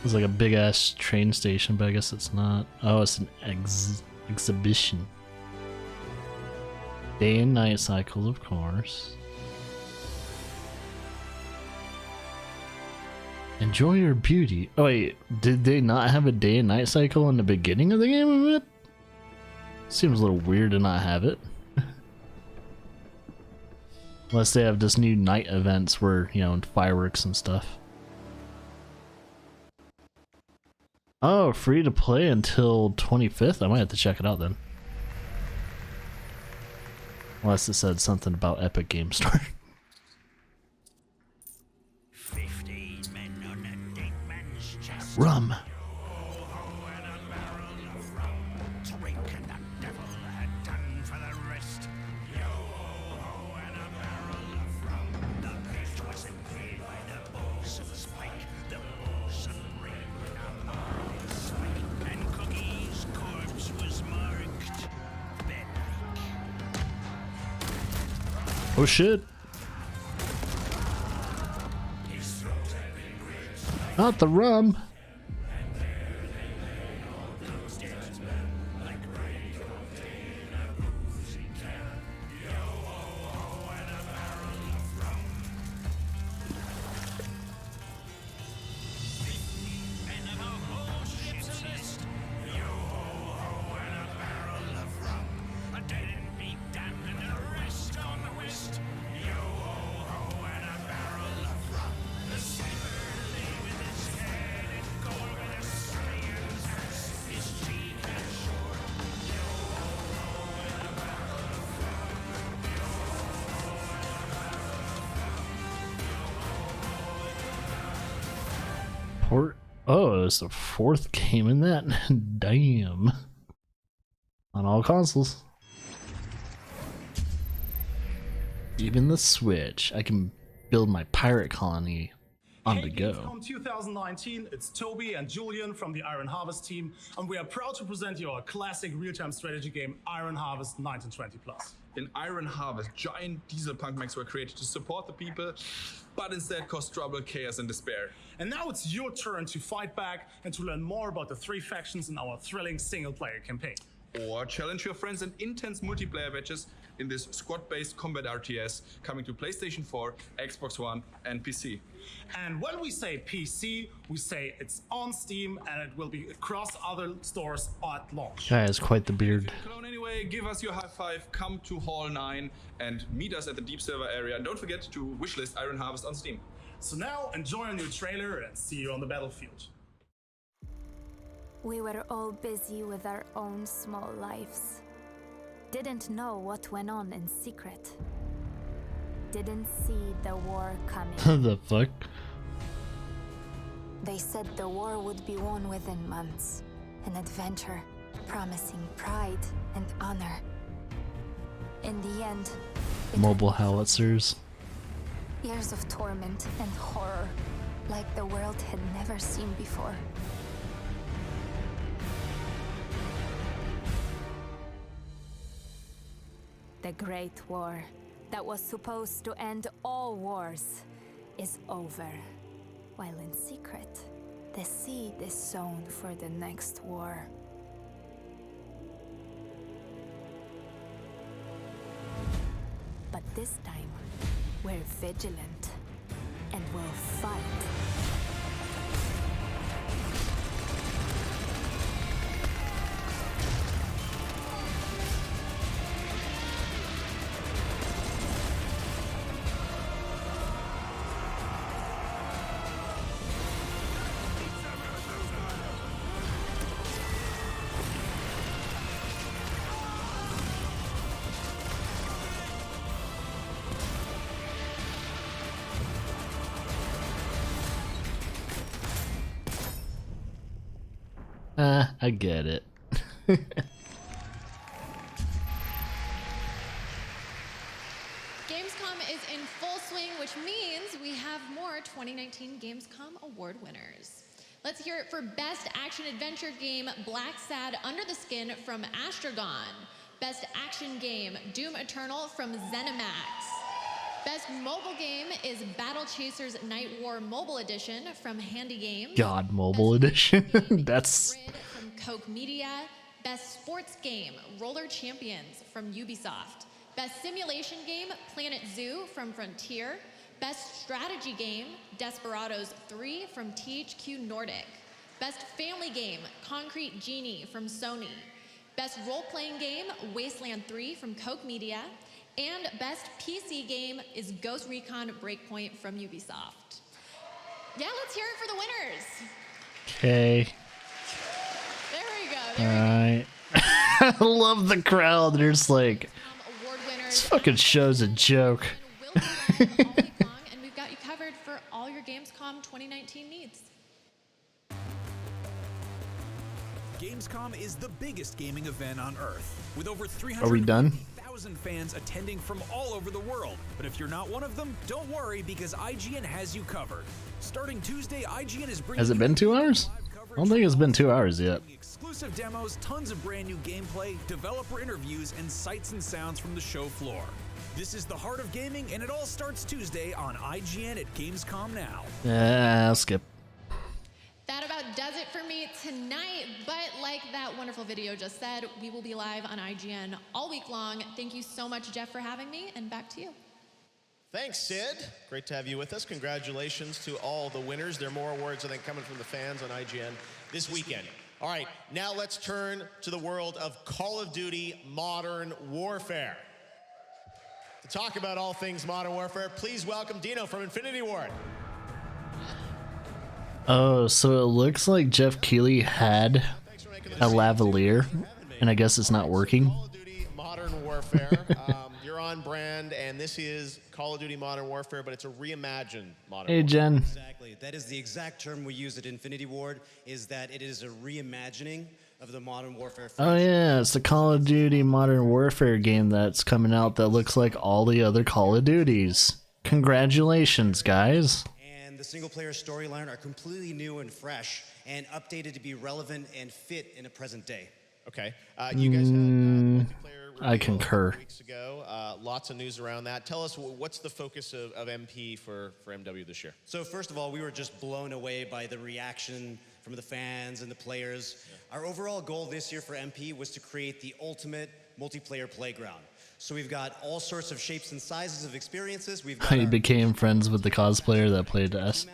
It's like a big ass train station, but I guess it's not. Oh, it's an exhibition. Day and night cycles, of course. Enjoy your beauty. Oh wait, did they not have a day and night cycle in the beginning of the game of it? Seems a little weird to not have it. Unless they have this new night events where, you know, fireworks and stuff. Oh, free to play until 25th? I might have to check it out then. Unless it said something about Epic Game Store. 15 men on a dead man's chest. Rum. Oh shit. Not the rum. Oh, it's the fourth game in that. Damn. On all consoles. Even the Switch. I can build my pirate colony on Hey the go. Gamescom 2019, it's Toby and Julian from the Iron Harvest team, and we are proud to present you our classic real-time strategy game, Iron Harvest 1920+. In Iron Harvest, giant diesel punk mechs were created to support the people, but instead cause trouble, chaos, and despair. And now it's your turn to fight back and to learn more about the 3 factions in our thrilling single-player campaign. Or challenge your friends in intense multiplayer matches in this squad-based combat RTS coming to PlayStation 4, Xbox One, and PC. And when we say PC, we say it's on Steam and it will be across other stores at launch. Guy has quite the beard. Clone anyway, give us your high five, come to Hall 9 and meet us at the Deep Silver area. And don't forget to wishlist Iron Harvest on Steam. So now enjoy our new trailer and see you on the battlefield. We were all busy with our own small lives. Didn't know what went on in secret. Didn't see the war coming. The fuck? They said the war would be won within months. An adventure promising pride and honor. In the end, Mobile howitzers. years of torment and horror like the world had never seen before. The Great War, that was supposed to end all wars, is over. While in secret, the seed is sown for the next war. But this time, we're vigilant and we'll fight. I get it. Gamescom is in full swing, which means we have more 2019 Gamescom award winners. Let's hear it for Best Action Adventure Game, Black Sad Under the Skin from Astragon. Best Action Game, Doom Eternal from ZeniMax. Best Mobile Game is Battle Chasers Night War Mobile Edition from Handy Games. God, mobile edition. That's From Koch Media. Best Sports Game, Roller Champions from Ubisoft. Best Simulation Game, Planet Zoo from Frontier. Best Strategy Game, Desperados 3 from THQ Nordic. Best Family Game, Concrete Genie from Sony. Best Role-Playing Game, Wasteland 3 from Koch Media. And Best PC Game is Ghost Recon Breakpoint from Ubisoft. Yeah, let's hear it for the winners. okay. There we go. Alright. I love the crowd. They're just like, this fucking show's a joke. And we've got you covered for all your Gamescom 2019 needs. Gamescom is the biggest gaming event on Earth, with over Are we done? 300,000 fans attending from all over the world. But if you're not one of them, don't worry, because IGN has you covered. Starting Tuesday, IGN is bringing Has it been 2 hours? I don't think it's been 2 hours yet. exclusive demos, tons of brand new gameplay, developer interviews, and sights and sounds from the show floor. This is the heart of gaming, and it all starts Tuesday on IGN at Gamescom Now. I'll skip. That about does it for me tonight, but like that wonderful video just said, we will be live on IGN all week long. Thank you so much, Jeff, for having me, and back to you. Thanks, Sid. Great to have you with us. Congratulations to all the winners. There are more awards, I think, coming from the fans on IGN this weekend. All right, now let's turn to the world of Call of Duty Modern Warfare. To talk about all things Modern Warfare, please welcome Dino from Infinity Ward. Oh, so it looks like Jeff Keighley had a lavalier, and I guess it's not working. Modern Warfare. You're on brand, and this is Call of Duty Modern Warfare, but it's a reimagined Modern Hey, Warfare. Jen. Exactly. That is the exact term we use at Infinity Ward, is that it is a reimagining of the Modern Warfare Oh yeah, it's the Call of Duty Modern Warfare game that's coming out that looks like all the other Call of Duties. Congratulations, guys. and the single-player storyline are completely new and fresh and updated to be relevant and fit in a present day. Okay. You guys had multiplayer I concur. weeks ago. Lots of news around that. Tell us, what's the focus of MP for MW this year? So first of all, we were just blown away by the reaction from the fans and the players. Our overall goal this year for MP was to create the ultimate multiplayer playground. So we've got all sorts of shapes and sizes of experiences. We've got I became friends with the cosplayer that played us.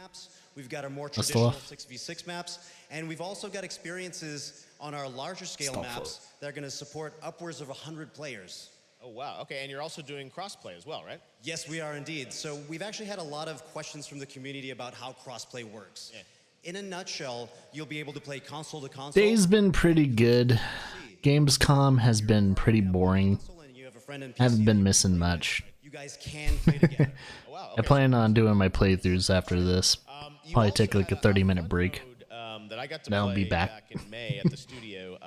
We've got our more traditional 6v6 maps, and we've also got experiences on our larger scale maps that are going to support upwards of 100 players. Oh, wow. Okay, and you're also doing crossplay as well, right? Yes, we are indeed. So we've actually had a lot of questions from the community about how crossplay works. Yeah. In a nutshell, you'll be able to play console to console. Day's been pretty good. Gamescom has been pretty boring. Haven't been missing much. You guys can play together. I plan on doing my playthroughs after this. Probably take like a 30-minute break. That I got to Then I'll play be back. in May at the studio,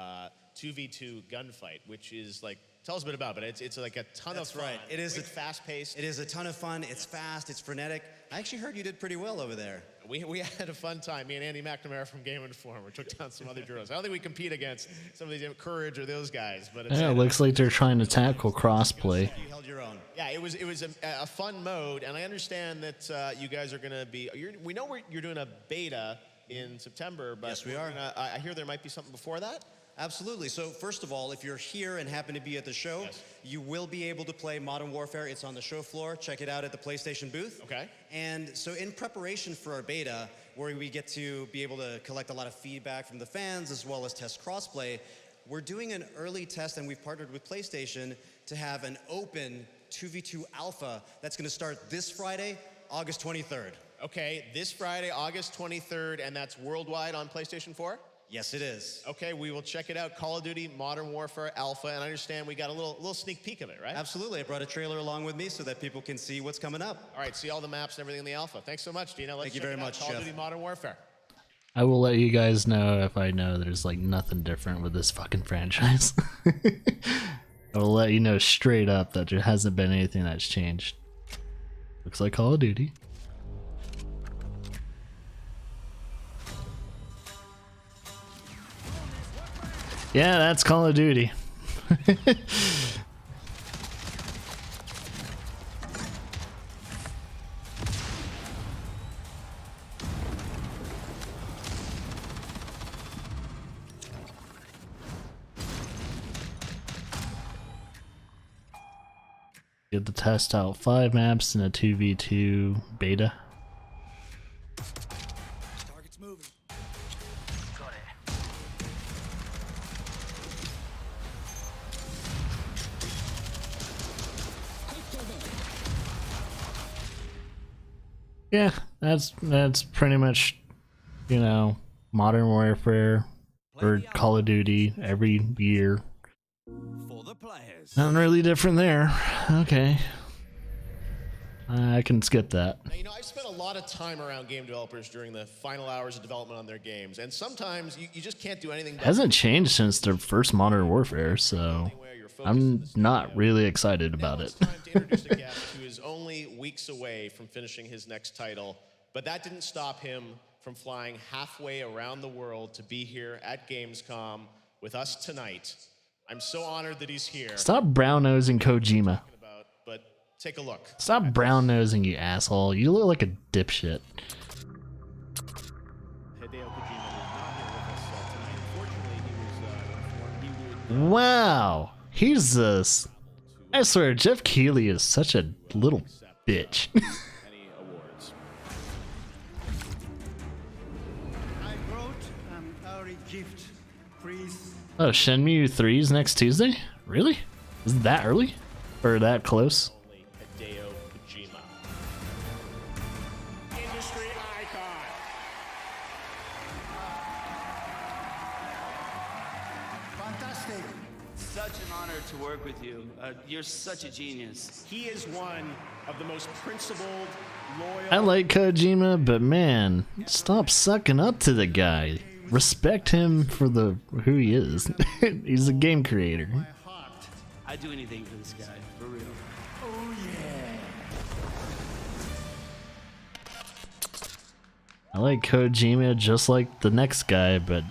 2v2 gunfight, which is like, tell us a bit about it. It's like a ton of fun. Right. It is fast-paced. It is a ton of fun. It's fast. It's frenetic. I actually heard you did pretty well over there. We had a fun time. Me and Andy McNamara from Game Informer took down some other duos. I don't think we compete against some of these Courage or those guys, but it's, Yeah, it looks like they're trying to tackle crossplay. You held your own. Yeah, it was a fun mode, and I understand that you guys are going to be. We know you're doing a beta in September, but yes, we are. I hear there might be something before that. Absolutely. So first of all, if you're here and happen to be at the show, you will be able to play Modern Warfare. It's on the show floor. Check it out at the PlayStation booth. Okay. And so in preparation for our beta, where we get to be able to collect a lot of feedback from the fans as well as test crossplay, we're doing an early test, and we've partnered with PlayStation to have an open 2v2 alpha that's going to start this Friday, August 23rd. Okay, this Friday, August 23rd, and that's worldwide on PlayStation 4? Yes, it is. Okay, we will check it out. Call of Duty Modern Warfare Alpha, and I understand we got a little sneak peek of it, right? Absolutely. I brought a trailer along with me so that people can see what's coming up. All right, see all the maps and everything in the alpha. Thanks so much, Dino. Let's Thank you check very it out. much, Call of Jeff. Duty Modern Warfare. I will let you guys know if I know there's like nothing different with this fucking franchise. I will let you know straight up that there hasn't been anything that's changed. Looks like Call of Duty. Yeah, that's Call of Duty. Get to test out 5 maps in a 2v2 beta. Target's moving. Got it. Yeah, that's pretty much, you know, Modern Warfare or Call of Duty every year. For the players. Nothing really different there. Okay. I can skip that. Now, you know, I've spent a lot of time around game developers during the final hours of development on their games, and sometimes you just can't do anything. It hasn't changed since the first Modern Warfare, so I'm not really excited about it. Time to introduce a guest who is only weeks away from finishing his next title, but that didn't stop him from flying halfway around the world to be here at Gamescom with us tonight. I'm so honored that he's here. Stop brown-nosing Kojima. But take a look. Stop brown-nosing, you asshole. You look like a dipshit. Hideo Kojima is not here with us tonight. Unfortunately, he was informed he would. Wow. He's this. I swear, Jeff Keighley is such a little bitch. Any awards. I brought our gift. Please. Oh, Shenmue 3's next Tuesday? Really? Is it that early? Or that close? Hideo Kojima. Industry icon. Fantastic. Such an honor to work with you. You're such a genius. He is one of the most principled, loyal. I like Kojima, but man, stop sucking up to the guy. Respect him for who he is. He's a game creator. I'd do anything for this guy, for real. Oh yeah. I like Kojima just like the next guy, but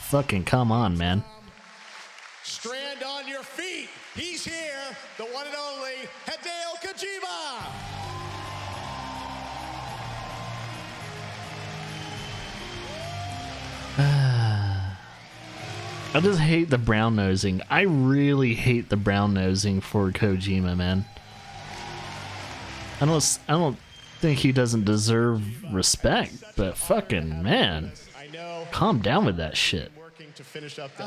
fucking come on, man. Strand on your feet. He's here, the one and only Hideo Kojima. I just hate the brown nosing. I really hate the brown nosing for Kojima, man. I don't think he doesn't deserve respect, but fucking man, calm down with that shit. Working to finish up this.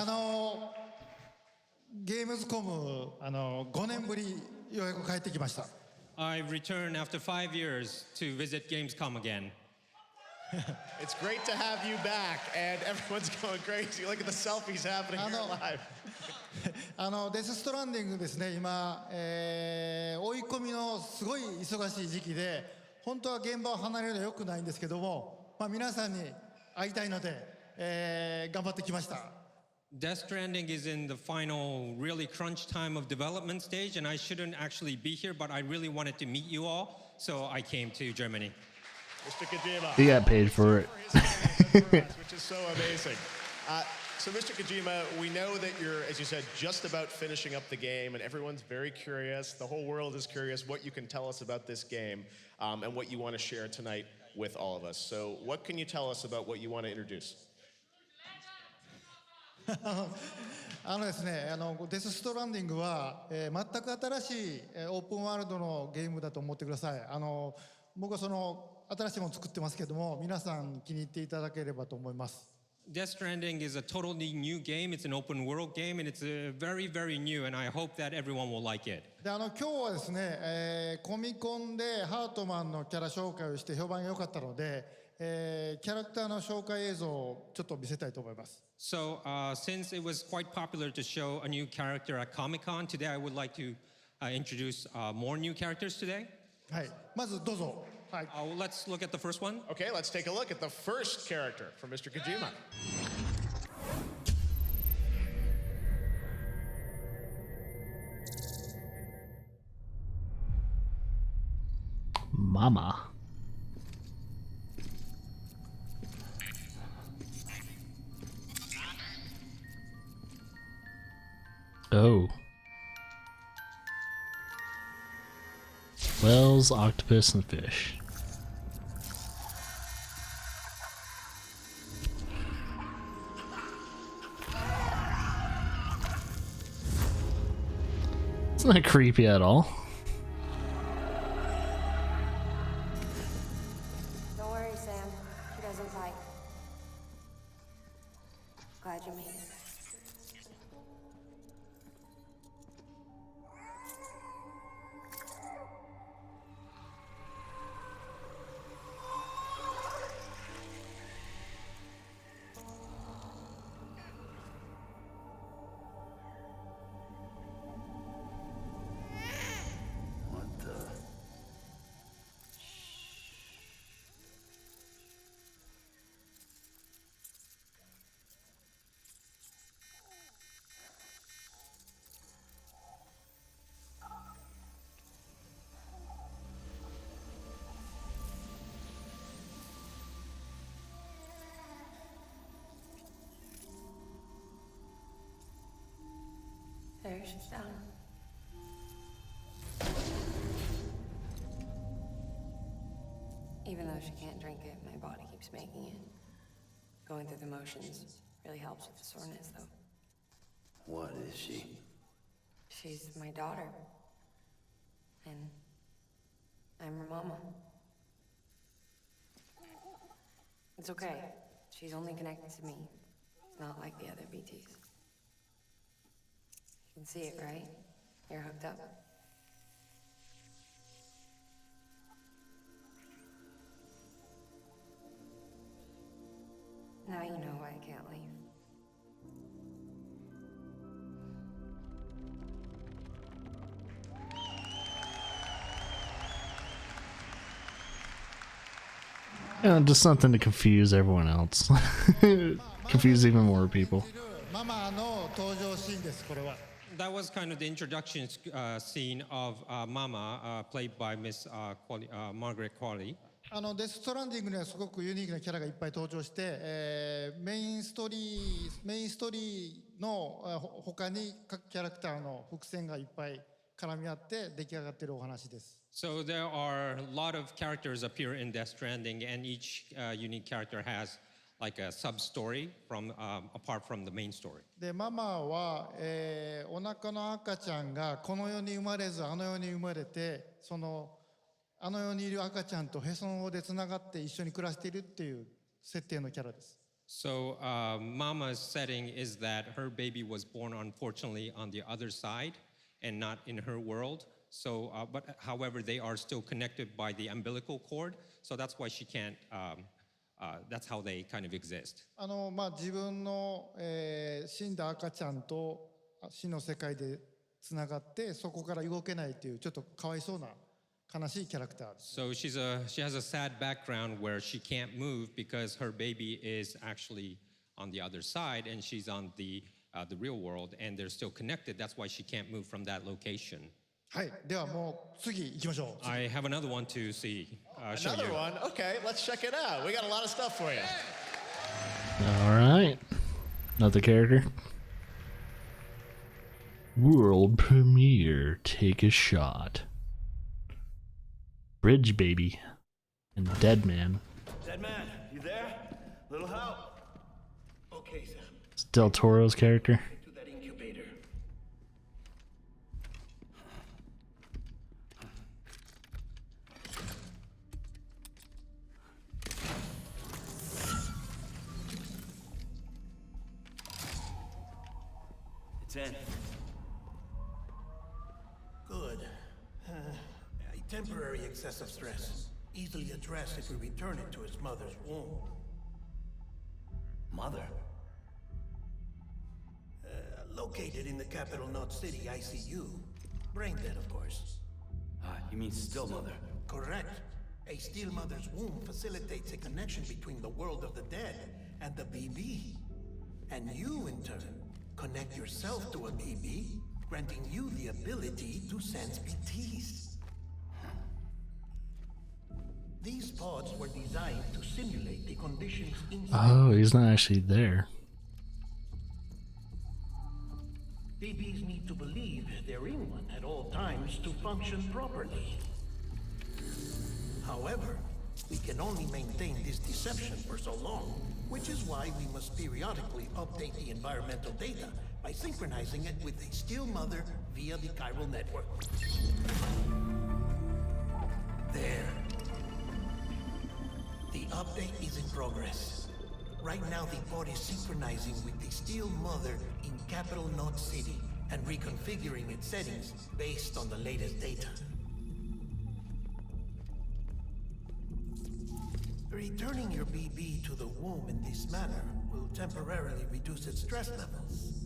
Gamescom 5年ぶりようやく帰ってきました。 I returned after 5 years to visit Gamescom again. It's great to have you back, and everyone's going crazy. Look at the selfies happening here live. デスストランディングですね、今、追い込みのすごい忙しい時期で、本当は現場を離れるのは良くないんですけども、皆さんに会いたいので、頑張ってきました。 Death Stranding is in the final, really crunch time of development stage, and I shouldn't actually be here, but I really wanted to meet you all, so I came to Germany. Mr. Kojima. He got paid for it. Which is so amazing. So, Mr. Kojima, we know that you're, as you said, just about finishing up the game, and everyone's very curious. The whole world is curious what you can tell us about this game and what you want to share tonight with all of us. So, what can you tell us about what you want to introduce? ですね、デスストランディングは、全く新しいオープンワールドのゲームだと思ってください。僕はその新しいものを作ってますけども、皆さん気に入っていただければと思います。Death Stranding is a totally new game. It's an open world game, and it's very, very new, and I hope that everyone will like it. で今日はですね、コミコンでハートマンのキャラ紹介をして評判が良かったので、キャラクターの紹介映像をちょっと見せたいと思います。So, since it was quite popular to show a new character at Comic-Con, today I would like to introduce more new characters today. はい、まずどうぞ。はい。Let's look at the first one. Okay, let's take a look at the first character from Mr. Kojima. Mama. Oh. Whales, octopus, and fish. It's not creepy at all. Don't worry, Sam. She doesn't fight. Glad you made it. There she's down. Even though she can't drink it, my body keeps making it. Going through the motions really helps with the soreness, though. What is she? She's my daughter. And I'm her mama. It's okay. She's only connected to me. It's not like the other BTs. You can see it, right? You're hooked up. Now you know why I can't leave. Yeah, just something to confuse everyone else. Confuse even more people. ママの登場シーンです、これは。That was kind of the introduction scene of Mama, played by Miss Margaret Qualley. デス・ストランディングにはすごくユニークなキャラがいっぱい登場して、メインストーリーの他に各キャラクターの伏線がいっぱい絡み合って出来上がっているお話です。So there are a lot of characters appear in Death Stranding, and each unique character has like a sub-story from apart from the main story. で、ママは、お腹の赤ちゃんがこの世に生まれずあの世に生まれて、あの世にいる赤ちゃんとへその緒でつながって一緒に暮らしているっていう設定のキャラです。So Mama's setting is that her baby was born unfortunately on the other side and not in her world. So, but however, they are still connected by the umbilical cord. So that's why she can't. That's how they kind of exist. 自分の、死んだ赤ちゃんと死の世界でつながってそこから動けないというちょっとかわいそうな悲しいキャラクターです。So she has a sad background where she can't move because her baby is actually on the other side and she's on the real world and they're still connected. That's why she can't move from that location. はい、ではもう次行きましょう。I have another one to see. Show Another you. one? Okay, let's check it out. We got a lot of stuff for you. All right. Another character. World premiere. Take a shot. Bridge Baby and Dead Man. Dead Man, you there? Little help? Okay, Sam. It's Del Toro's character. To that incubator. It's in. Good. A temporary excessive stress, easily addressed if we return it to its mother's womb. Mother? Located in the capital Knot City ICU. Brain dead, of course. You mean still mother? Correct. A still mother's womb facilitates a connection between the world of the dead and the BB. And you, in turn, connect yourself to a BB, granting you the ability to sense BTs. These pods were designed to simulate the conditions inside. Oh, he's not actually there. BBs need to believe they're in one at all times to function properly. However, we can only maintain this deception for so long, which is why we must periodically update the environmental data by synchronizing it with a still mother via the chiral network. There. The update is in progress. Right now, the pod is synchronizing with the still mother in capital Knot City and reconfiguring its settings based on the latest data. Returning your BB to the womb in this manner will temporarily reduce its stress levels.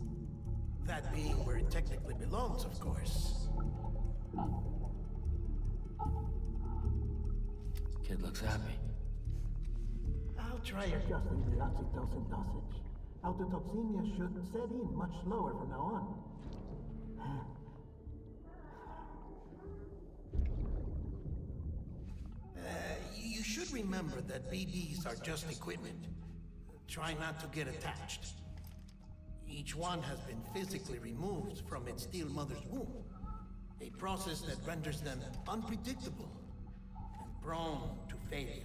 That being where it technically belongs, of course. Kid looks happy. I'll try adjusting the oxytocin dosage. Autotoxemia should set in much slower from now on. You should remember that BBs are just equipment. Try not to get attached. Each one has been physically removed from its still mother's womb. A process that renders them unpredictable and prone to failure.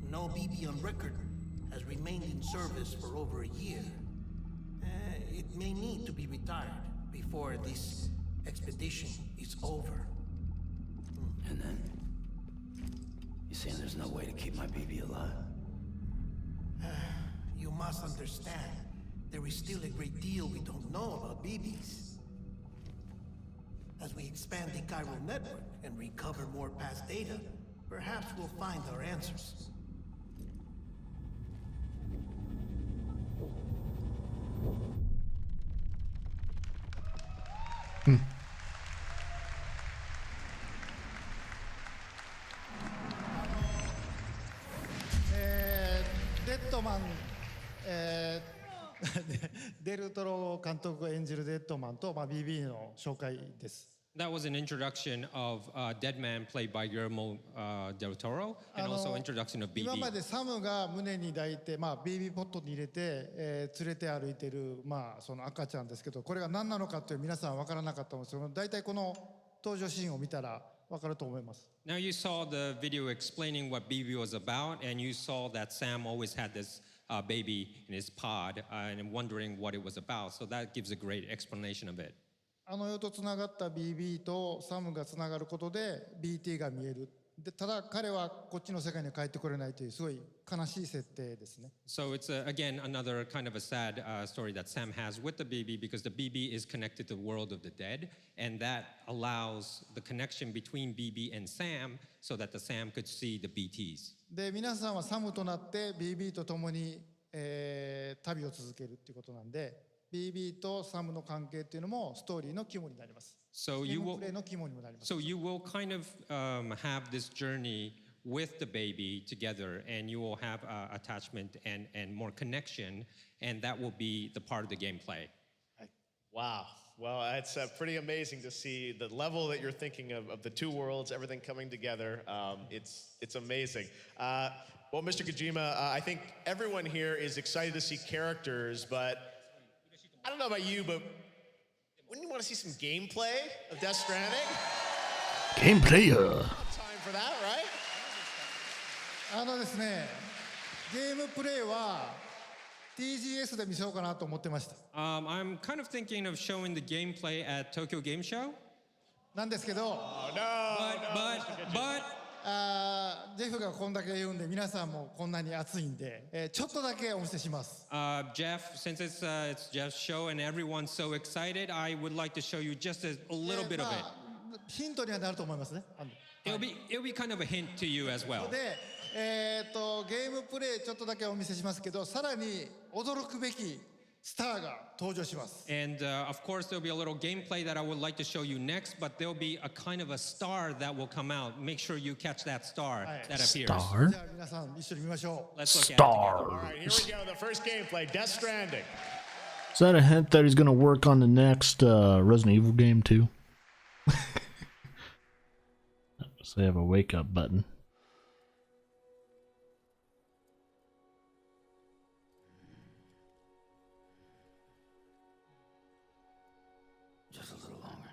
No BB on record has remained in service for over a year. It may need to be retired before this expedition is over. And then? You saying there's no way to keep my BB alive? You must understand, there is still a great deal we don't know about BBs. As we expand the chiral network and recover more past data, perhaps we'll find our answers. Deadman デルトロ監督が演じるデッドマンと、BB の紹介です。That was an introduction of Dead Man played by Guillermo del Toro, and also introduction of 今ま BB. でサムが胸に抱いて、ベイビーポットに入れて、連れて歩いてる、その赤ちゃんですけど、これが何なのかという皆さん分からなかったんですけど、大体この登場シーンを見たら分かると思います。Now you saw the video explaining what BB was about, and you saw that Sam always had this baby in his pod, and wondering what it was about. So that gives a great explanation of it. あの世とつながった BB とサムがつながることで BT が見える。でただ彼はこっちの世界に帰ってこれないというすごい悲しい設定ですね。So it's again another kind of a sad story that Sam has with the BB, because the BB is connected to the world of the dead, and that allows the connection between BB and Sam so that the Sam could see the BTs. で皆さんはサムとなって BB と共に、旅を続けるっていうことなんで。BB とサムの関係っていうのもストーリーの肝になります。So you will kind of have this journey with the baby together, and you will have attachment and more connection, and that will be the part of the gameplay. Wow. Well, it's pretty amazing to see the level that you're thinking of the two worlds, everything coming together. It's amazing. Well, Mr. Kojima, I think everyone here is excited to see characters, but I don't know about you, but wouldn't you want to see some gameplay of Death Stranding? Gameplay. Time for that, right? ですね、ゲームプレイは TGS で見せようかなと思ってました。I'm kind of thinking of showing the gameplay at Tokyo Game Show. なんですけど、ジェフがこんだけ言うんで皆さんもこんなに熱いんで、ちょっとだけお見せします。Jeff, since it's Jeff's show and everyone's so excited, I would like to show you just a little bit of it. ヒントにはなると思いますね。It'll be kind of a hint to you as well. で、ゲームプレイちょっとだけお見せしますけど、さらに驚くべきスターが登場します。And of course, there'll be a little gameplay that I would like to show you next, but there'll be a kind of a star that will come out. Make sure you catch that star that appears. Star? じゃあ皆さん一緒に見ましょう。 Let's look at it together. All right, here we go. The first gameplay, Death Stranding. Is that a hint that he's going to work on the next Resident Evil game too? So they have a wake up button. Just a little longer.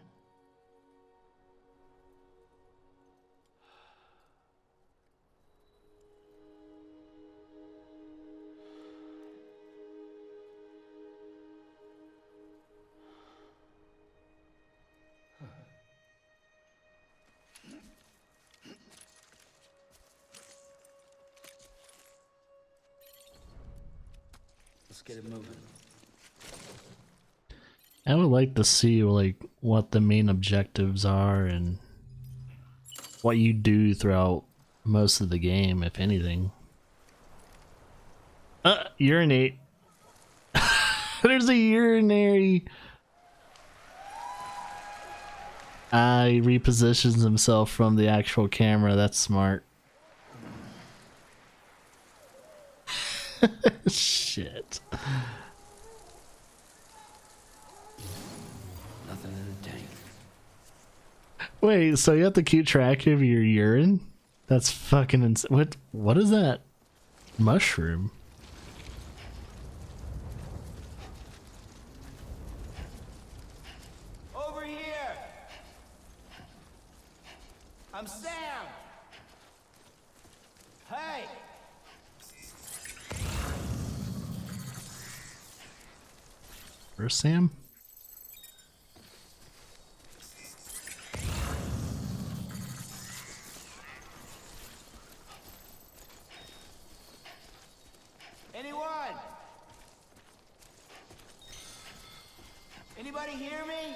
Let's get it moving. I would like to see like what the main objectives are and what you do throughout most of the game, if anything. Urinate. There's a urinary. He repositions himself from the actual camera. That's smart. Shit. Nothing in the tank. Wait, so you have to keep track of your urine? That's fucking insane. What is that? Mushroom? Over here! I'm Sam! Hey! Where's Sam? Anyone? Anybody hear me?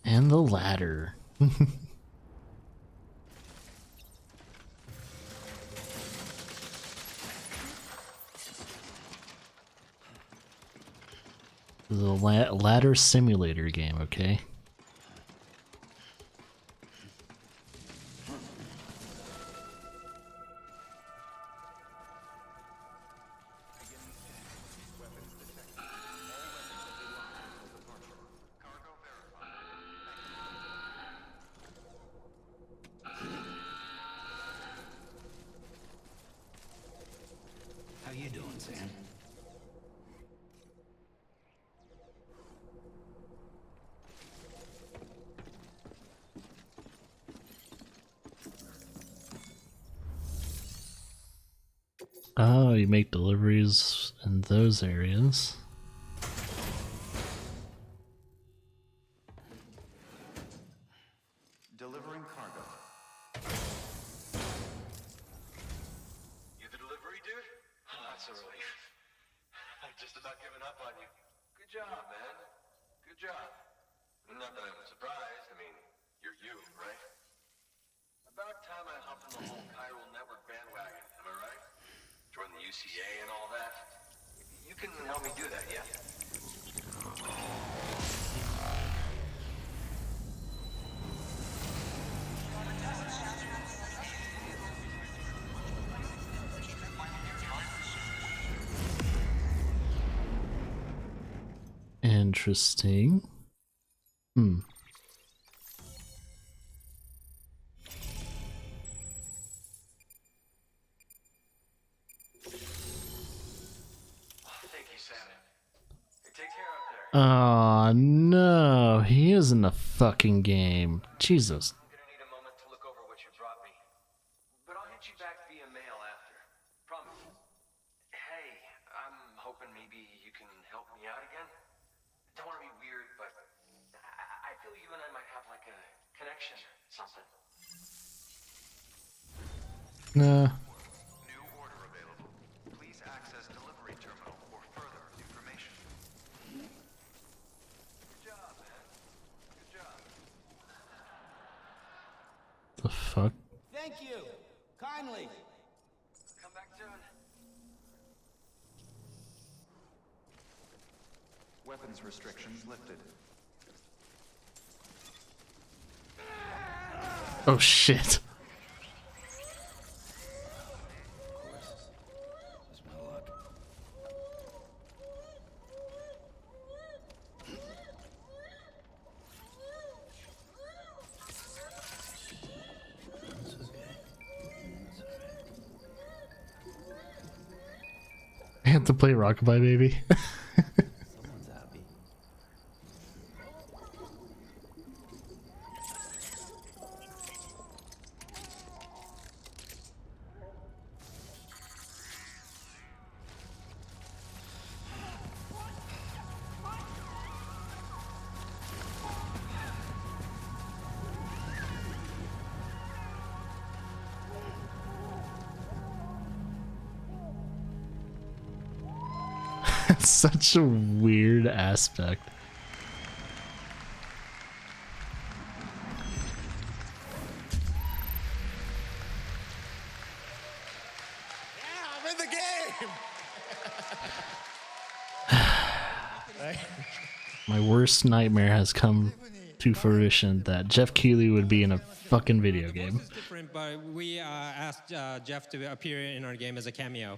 And the ladder. The ladder simulator game, okay? saying? Oh, you make deliveries in those areas. Delivering cargo. You the delivery dude? Oh, that's a relief. I've just about given up on you. Good job, man. Good job. Not that I'm surprised. I mean, you're you, right? About time I hopped on the whole chiral network bandwagon, am I right? Join the UCA and all that. You can help me do that, yeah? Interesting. Hmm. Thank you, Sam. Hey, take care out there. Oh no, he is in the fucking game. Jesus. I'm gonna need a moment to look over what you brought me. But I'll hit you back via mail after. Promise. Hey, I'm hoping maybe you can help me out again. Don't want to be weird, but I feel you and I might have like a connection, something. Nah. New order available. Please access delivery terminal for further information. Good job, man. Good job. The fuck? Thank you. Kindly. Come back soon. Weapons restrictions lifted. Oh shit. Just my luck. This is okay. It's alright. I have to play Rockabye Baby. Someone's happy. It's such a weird aspect. I'm in the game! My worst nightmare has come to fruition that Jeff Keighley would be in a fucking video game. Different, but we asked Jeff to appear in our game as a cameo.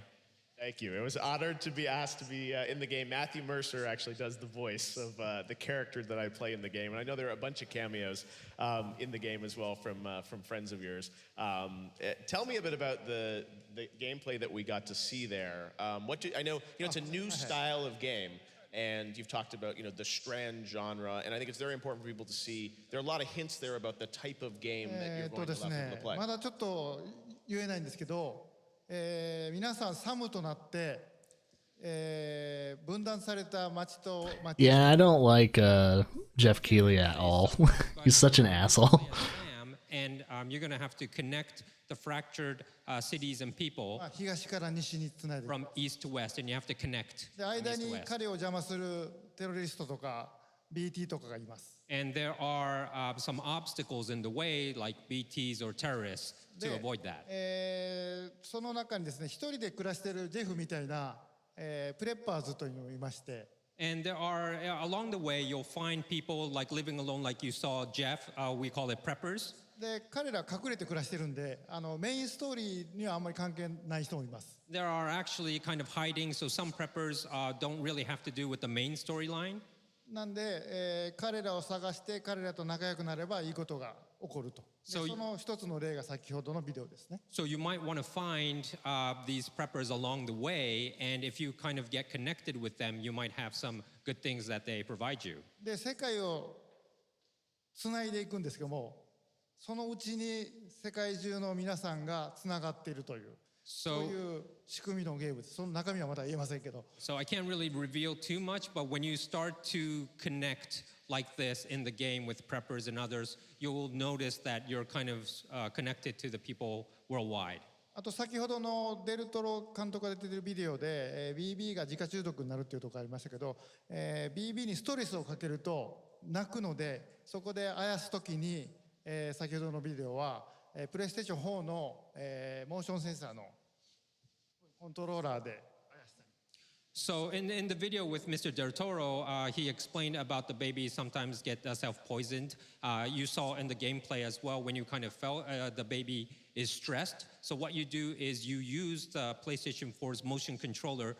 Thank you. It was honored to be asked to be in the game. Matthew Mercer actually does the voice of the character that I play in the game, and I know there are a bunch of cameos in the game as well from friends of yours. Tell me a bit about the gameplay that we got to see there. I know it's a new style of game, and you've talked about the Strand genre, and I think it's very important for people to see. There are a lot of hints there about the type of game that you're going to allow people to play. まだちょっと言えないんですけど、皆さんサムとなって、分断された町と町。Yeah, I don't like Jeff Keighley at all. He's such an asshole. And you're going to have to connect the fractured cities and people 東から西につないで。 from east to west, and you have to connect で from 間 east に to west. 彼を邪魔するテロリストとか BT とかがいます。 And there are some obstacles in the way, like BTs or terrorists, to で avoid that. その中にですね、一人で暮らしているジェフみたいな、プレッパーズというのがいまして。 And there are, along the way, you'll find people like living alone, like you saw Jeff. We call it preppers. で彼ら隠れて暮らしてるんで、メインストーリーにはあんまり関係ない人もいます。 There are actually kind of hiding, so some preppers don't really have to do with the main storyline. なんで、彼らを探して彼らと仲良くなればいいことが起こると。その一つの例が先ほどのビデオですね。So you might want to find these preppers along the way, and if you kind of get connected with them, you might have some good things that they provide you. で、世界をつないでいくんですけども、そのうちに世界中の皆さんがつながっているという、そういう仕組みのゲームです。その中身はまだ言えませんけど。So I can't really reveal too much, but when you start to connect like this in the game with preppers and others, you'll notice that you're kind of connected to the people worldwide. あと先ほどのデルトロ監督が出ているビデオで、BB が自家中毒になるっていうところがありましたけど、BB にストレスをかけると泣くので、そこであやすときに、先ほどのビデオは、プレイステーション4の、モーションセンサーのコントローラーで So in the video with Mr. Del Toro, he explained about the baby sometimes get self-poisoned. You saw in the gameplay as well when you kind of felt the baby is stressed. So what you do is you use the PlayStation 4's motion controller,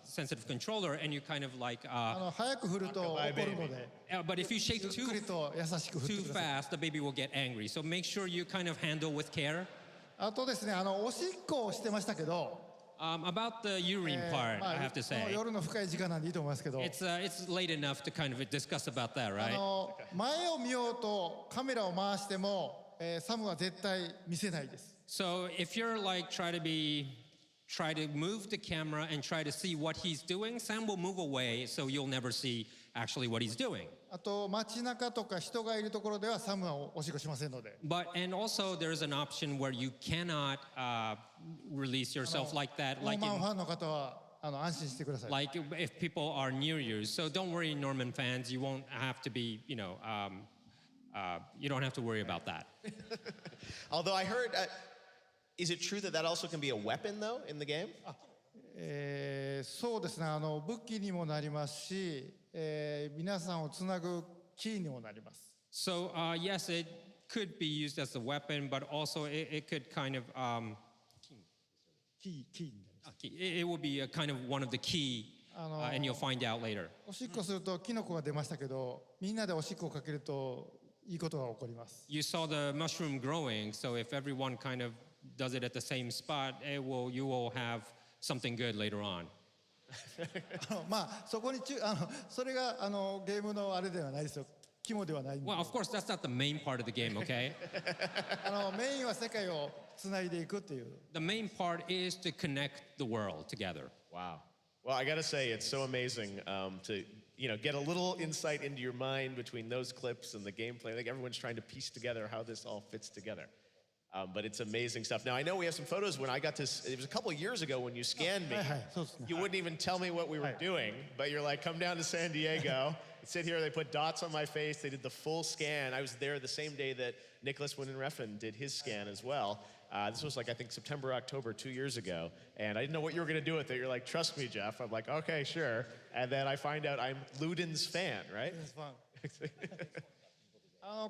sensitive controller, and you kind of like... 早く振ると怒るので but if you shake ゆっくりと優しく振って too ください fast, the baby will get angry. So make sure you kind of handle with care. あとですね、おしっこをしてましたけど、about the urine part, I have to say. 夜の深い時間なんでいいと思いますけど、 It's late enough to kind of discuss about that, right? 前を見ようとカメラを回しても、サムは絶対見せないです。 So if you're like try to move the camera and try to see what he's doing, Sam will move away, so you'll never see actually what he's doing. あと街中とか人がいるところではサムはおしっこしませんので。 And also there's an option where you cannot release yourself like that, ノーマンファンの方は安心してください。 like if people are near you. So don't worry, Norman fans, you won't have to be, you don't have to worry about that. Although I heard, is it true that that also can be a weapon though in the game? そうですね、武器にもなりますし、皆さんをつなぐキーにもなります。 So yes, it could be used as a weapon, but also it could kind of it will be a kind of one of the key, and you'll find out later. おしっこするとキノコが出ましたけど、みんなでおしっこをかけるといいことが起こります。 You saw the mushroom growing, so if everyone kind of does it at the same spot, you will have something good later on. まあそこにそれがゲームのあれではないですよ。肝ではない。Well, of course, that's not the main part of the game, okay? メインは世界をつないでいくっていう。The main part is to connect the world together. Wow. Well, I got to say, it's so amazing to get a little insight into your mind between those clips and the gameplay. I think everyone's trying to piece together how this all fits together. But it's amazing stuff. Now, I know we have some photos when I got this. It was a couple of years ago when you scanned me. You wouldn't even tell me what we were doing, but you're like, come down to San Diego. Sit here. They put dots on my face. They did the full scan. I was there the same day that Nicholas Winden-Refn did his scan as well. This was like, I think, September, October 2 years ago. And I didn't know what you were going to do with it. You're like, trust me, Jeff. I'm like, okay, sure. And then I find out I'm Luden's fan, right? Yes,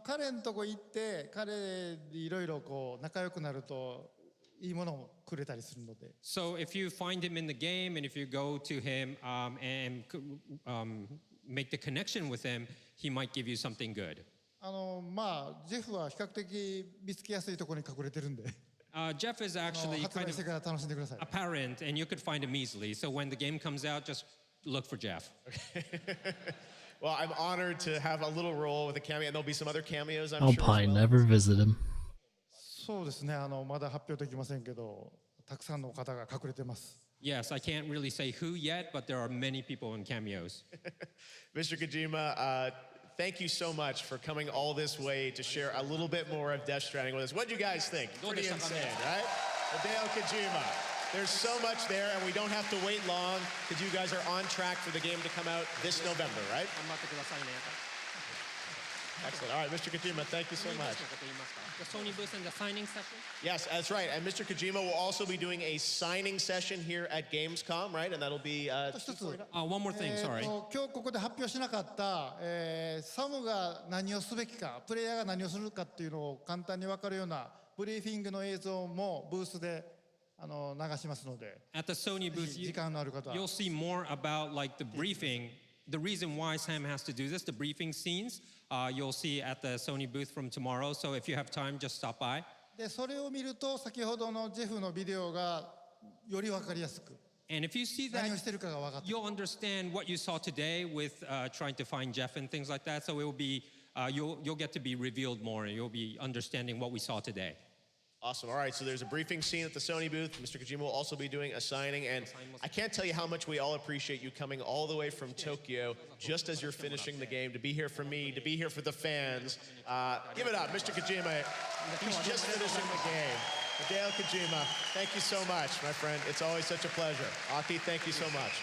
彼のとこ行って彼でいろいろこう仲良くなるといいものをくれたりするので。 So if you find him in the game and if you go to him and make the connection with him, he might give you something good. まあジェフは比較的見つけやすいところに隠れてるんで。Jeff is actually 発売してから楽しんでください。 apparent and you could find him easily. So when the game comes out, just look for Jeff. Well, I'm honored to have a little role with a cameo, and there'll be some other cameos, I'm I'll sure. probably never visit him. そうですね、まだ発表できませんけど、たくさんの方が隠れてます。 Yes, I can't really say who yet, but there are many people in cameos. Mr. Kojima, thank you so much for coming all this way to share a little bit more of Death Stranding with us. What do you guys think? Pretty insane, right? Hideo Kojima. There's so much there, and we don't have to wait long because you guys are on track for the game to come out this November, right? Excellent. All right, Mr. Kojima, thank you so much. The Sony booth and the signing session? Yes, that's right. And Mr. Kojima will also be doing a signing session here at Gamescom, right? And that'll be... one more thing, sorry. 今日ここで発表しなかった、サムが何をすべきか、プレイヤーが何をするかっていうのを簡単に分かるようなブリーフィングの映像もブースで流しますので。 At the Sony booth, you'll see more about like the briefing the reason why Sam has to do this, the briefing scenes, you'll see at the Sony booth from tomorrow. So if you have time, just stop by. で、それを見ると、先ほどのジェフのビデオがより分かりやすく。 And if you see that, you'll understand what you saw today with trying to find Jeff and things like that. So it will be, you'll get to be revealed more, and you'll be understanding what we saw today. Awesome. All right, so there's a briefing scene at the Sony booth. Mr. Kojima will also be doing a signing, and I can't tell you how much we all appreciate you coming all the way from Tokyo just as you're finishing the game, to be here for me, to be here for the fans. Give it up, Mr. Kojima. He's just finishing the game. Hideo Kojima, thank you so much, my friend. It's always such a pleasure. Aki, thank you so much.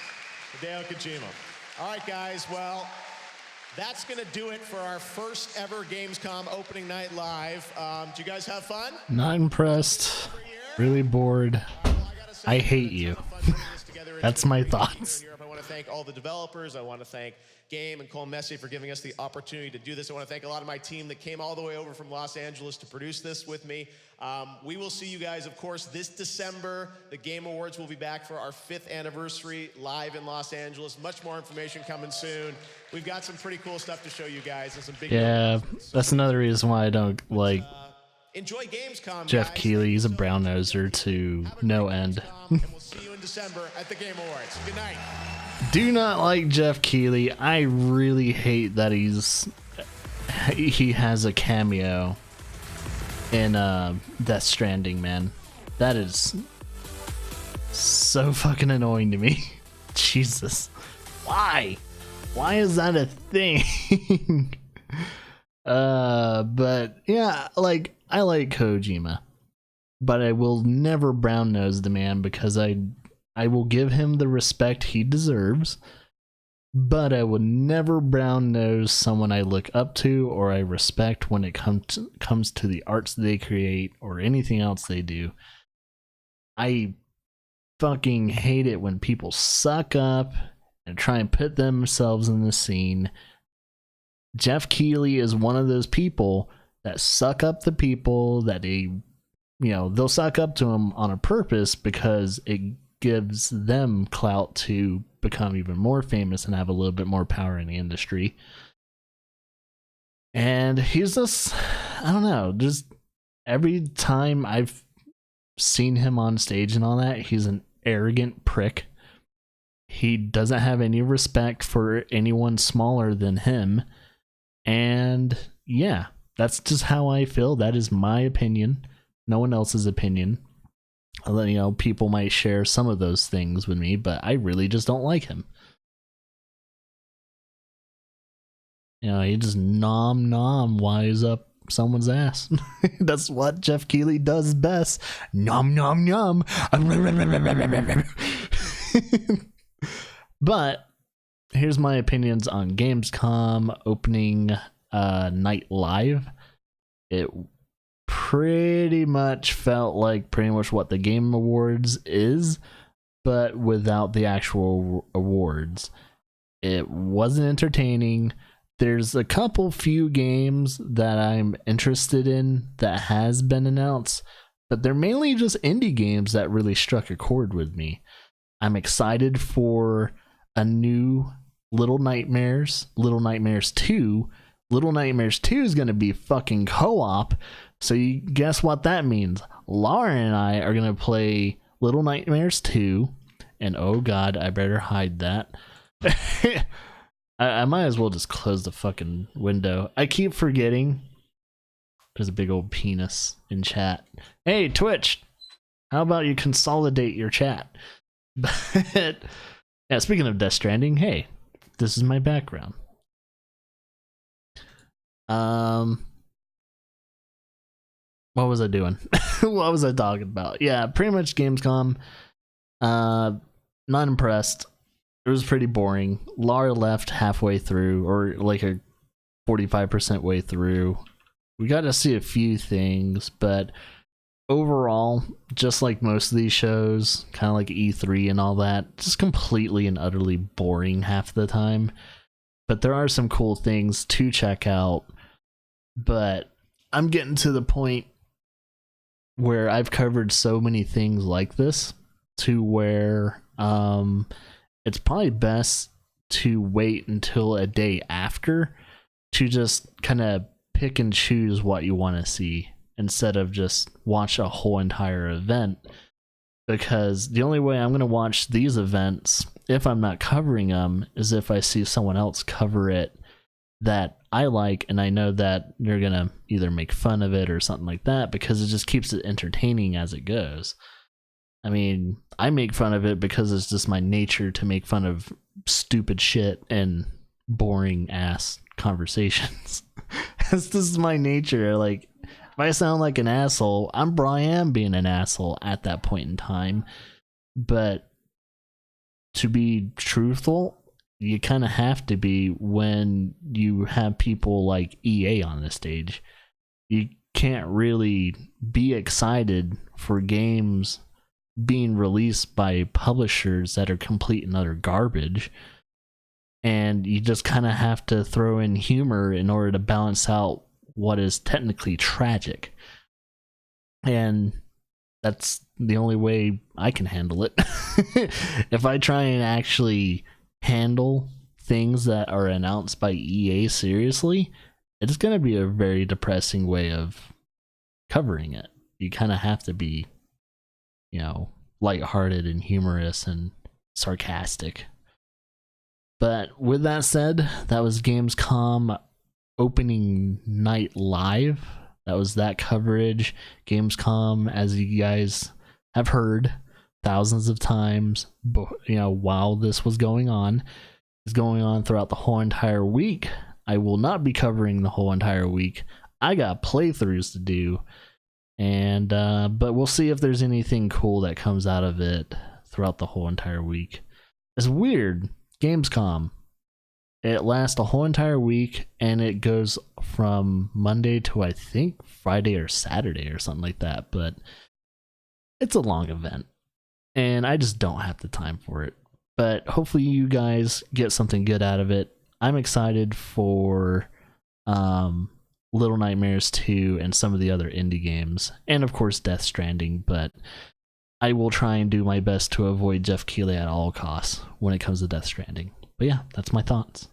Hideo Kojima. All right, guys, well, that's going to do it for our first ever Gamescom opening night live. Did you guys have fun? Not impressed. Really bored. I hate you. That's my thoughts. I want to thank all the developers. I want to thank Game and Cole Messi for giving us the opportunity to do this. I want to thank a lot of my team that came all the way over from Los Angeles to produce this with me. We will see you guys, of course, this December. The Game Awards will be back for our 5th anniversary live in Los Angeles. Much more information coming soon. We've got some pretty cool stuff to show you guys and some big that's another reason why I don't like enjoy Gamescom, Jeff guys. Keighley. He's a brown noser to no end. And we'll see you in December at the Game Awards. Good night. Do not like Jeff Keighley. I really hate that he has a cameo in Death Stranding, man. That is so fucking annoying to me. Jesus. Why? Why is that a thing? But yeah, like, I like Kojima, but I will never brown nose the man, because I will give him the respect he deserves, but I would never brown nose someone I look up to or I respect when it comes to the arts they create or anything else they do. I fucking hate it when people suck up and try and put themselves in the scene. Jeff Keighley is one of those people that suck up the people that they'll suck up to him on a purpose, because it gives them clout to become even more famous and have a little bit more power in the industry. And he's just, I don't know, just every time I've seen him on stage and all that, he's an arrogant prick. He doesn't have any respect for anyone smaller than him. And yeah, that's just how I feel. That is my opinion. No one else's opinion. People might share some of those things with me, but I really just don't like him. He just nom wise up someone's ass. That's what Jeff Keighley does best. Nom nom nom. But here's my opinions on Gamescom opening night live. It pretty much felt like pretty much what the Game Awards is, but without the actual awards. It wasn't entertaining. There's a couple few games that I'm interested in that has been announced, but they're mainly just indie games that really struck a chord with me. I'm excited for a new Little Nightmares 2. Little Nightmares 2 is going to be fucking co-op. So you guess what that means? Laura and I are going to play Little Nightmares 2. And oh god, I better hide that. I might as well just close the fucking window. I keep forgetting. There's a big old penis in chat. Hey, Twitch! How about you consolidate your chat? But yeah, speaking of Death Stranding, hey, this is my background. What was I doing? What was I talking about? Yeah, pretty much Gamescom. Not impressed. It was pretty boring. Lara left halfway through, or like a 45% way through. We got to see a few things, but overall, just like most of these shows, kind of like E3 and all that, just completely and utterly boring half the time. But there are some cool things to check out. But I'm getting to the point where I've covered so many things like this to where it's probably best to wait until a day after to just kind of pick and choose what you want to see instead of just watch a whole entire event. Because the only way I'm going to watch these events, if I'm not covering them, is if I see someone else cover it that I like, and I know that they're going to either make fun of it or something like that, because it just keeps it entertaining as it goes. I mean, I make fun of it because it's just my nature to make fun of stupid shit and boring ass conversations. This is my nature. Like, if I sound like an asshole, I am being an asshole at that point in time. But to be truthful, you kind of have to be when you have people like EA on the stage. You can't really be excited for games being released by publishers that are complete and utter garbage. And you just kind of have to throw in humor in order to balance out what is technically tragic. And that's the only way I can handle it. If I try and actually handle things that are announced by EA seriously, it's going to be a very depressing way of covering it. You kind of have to be, lighthearted and humorous and sarcastic. But with that said, that was Gamescom opening night live. That was that coverage. Gamescom, as you guys have heard thousands of times, while this was going on, is going on throughout the whole entire week. I will not be covering the whole entire week. I got playthroughs to do, and but we'll see if there's anything cool that comes out of it throughout the whole entire week. It's weird. Gamescom, it lasts a whole entire week, and it goes from Monday to, I think, Friday or Saturday or something like that, but it's a long event, and I just don't have the time for it. But hopefully you guys get something good out of it. I'm excited for Little Nightmares 2 and some of the other indie games, and of course Death Stranding, but I will try and do my best to avoid Jeff Keighley at all costs when it comes to Death Stranding. But yeah, that's my thoughts.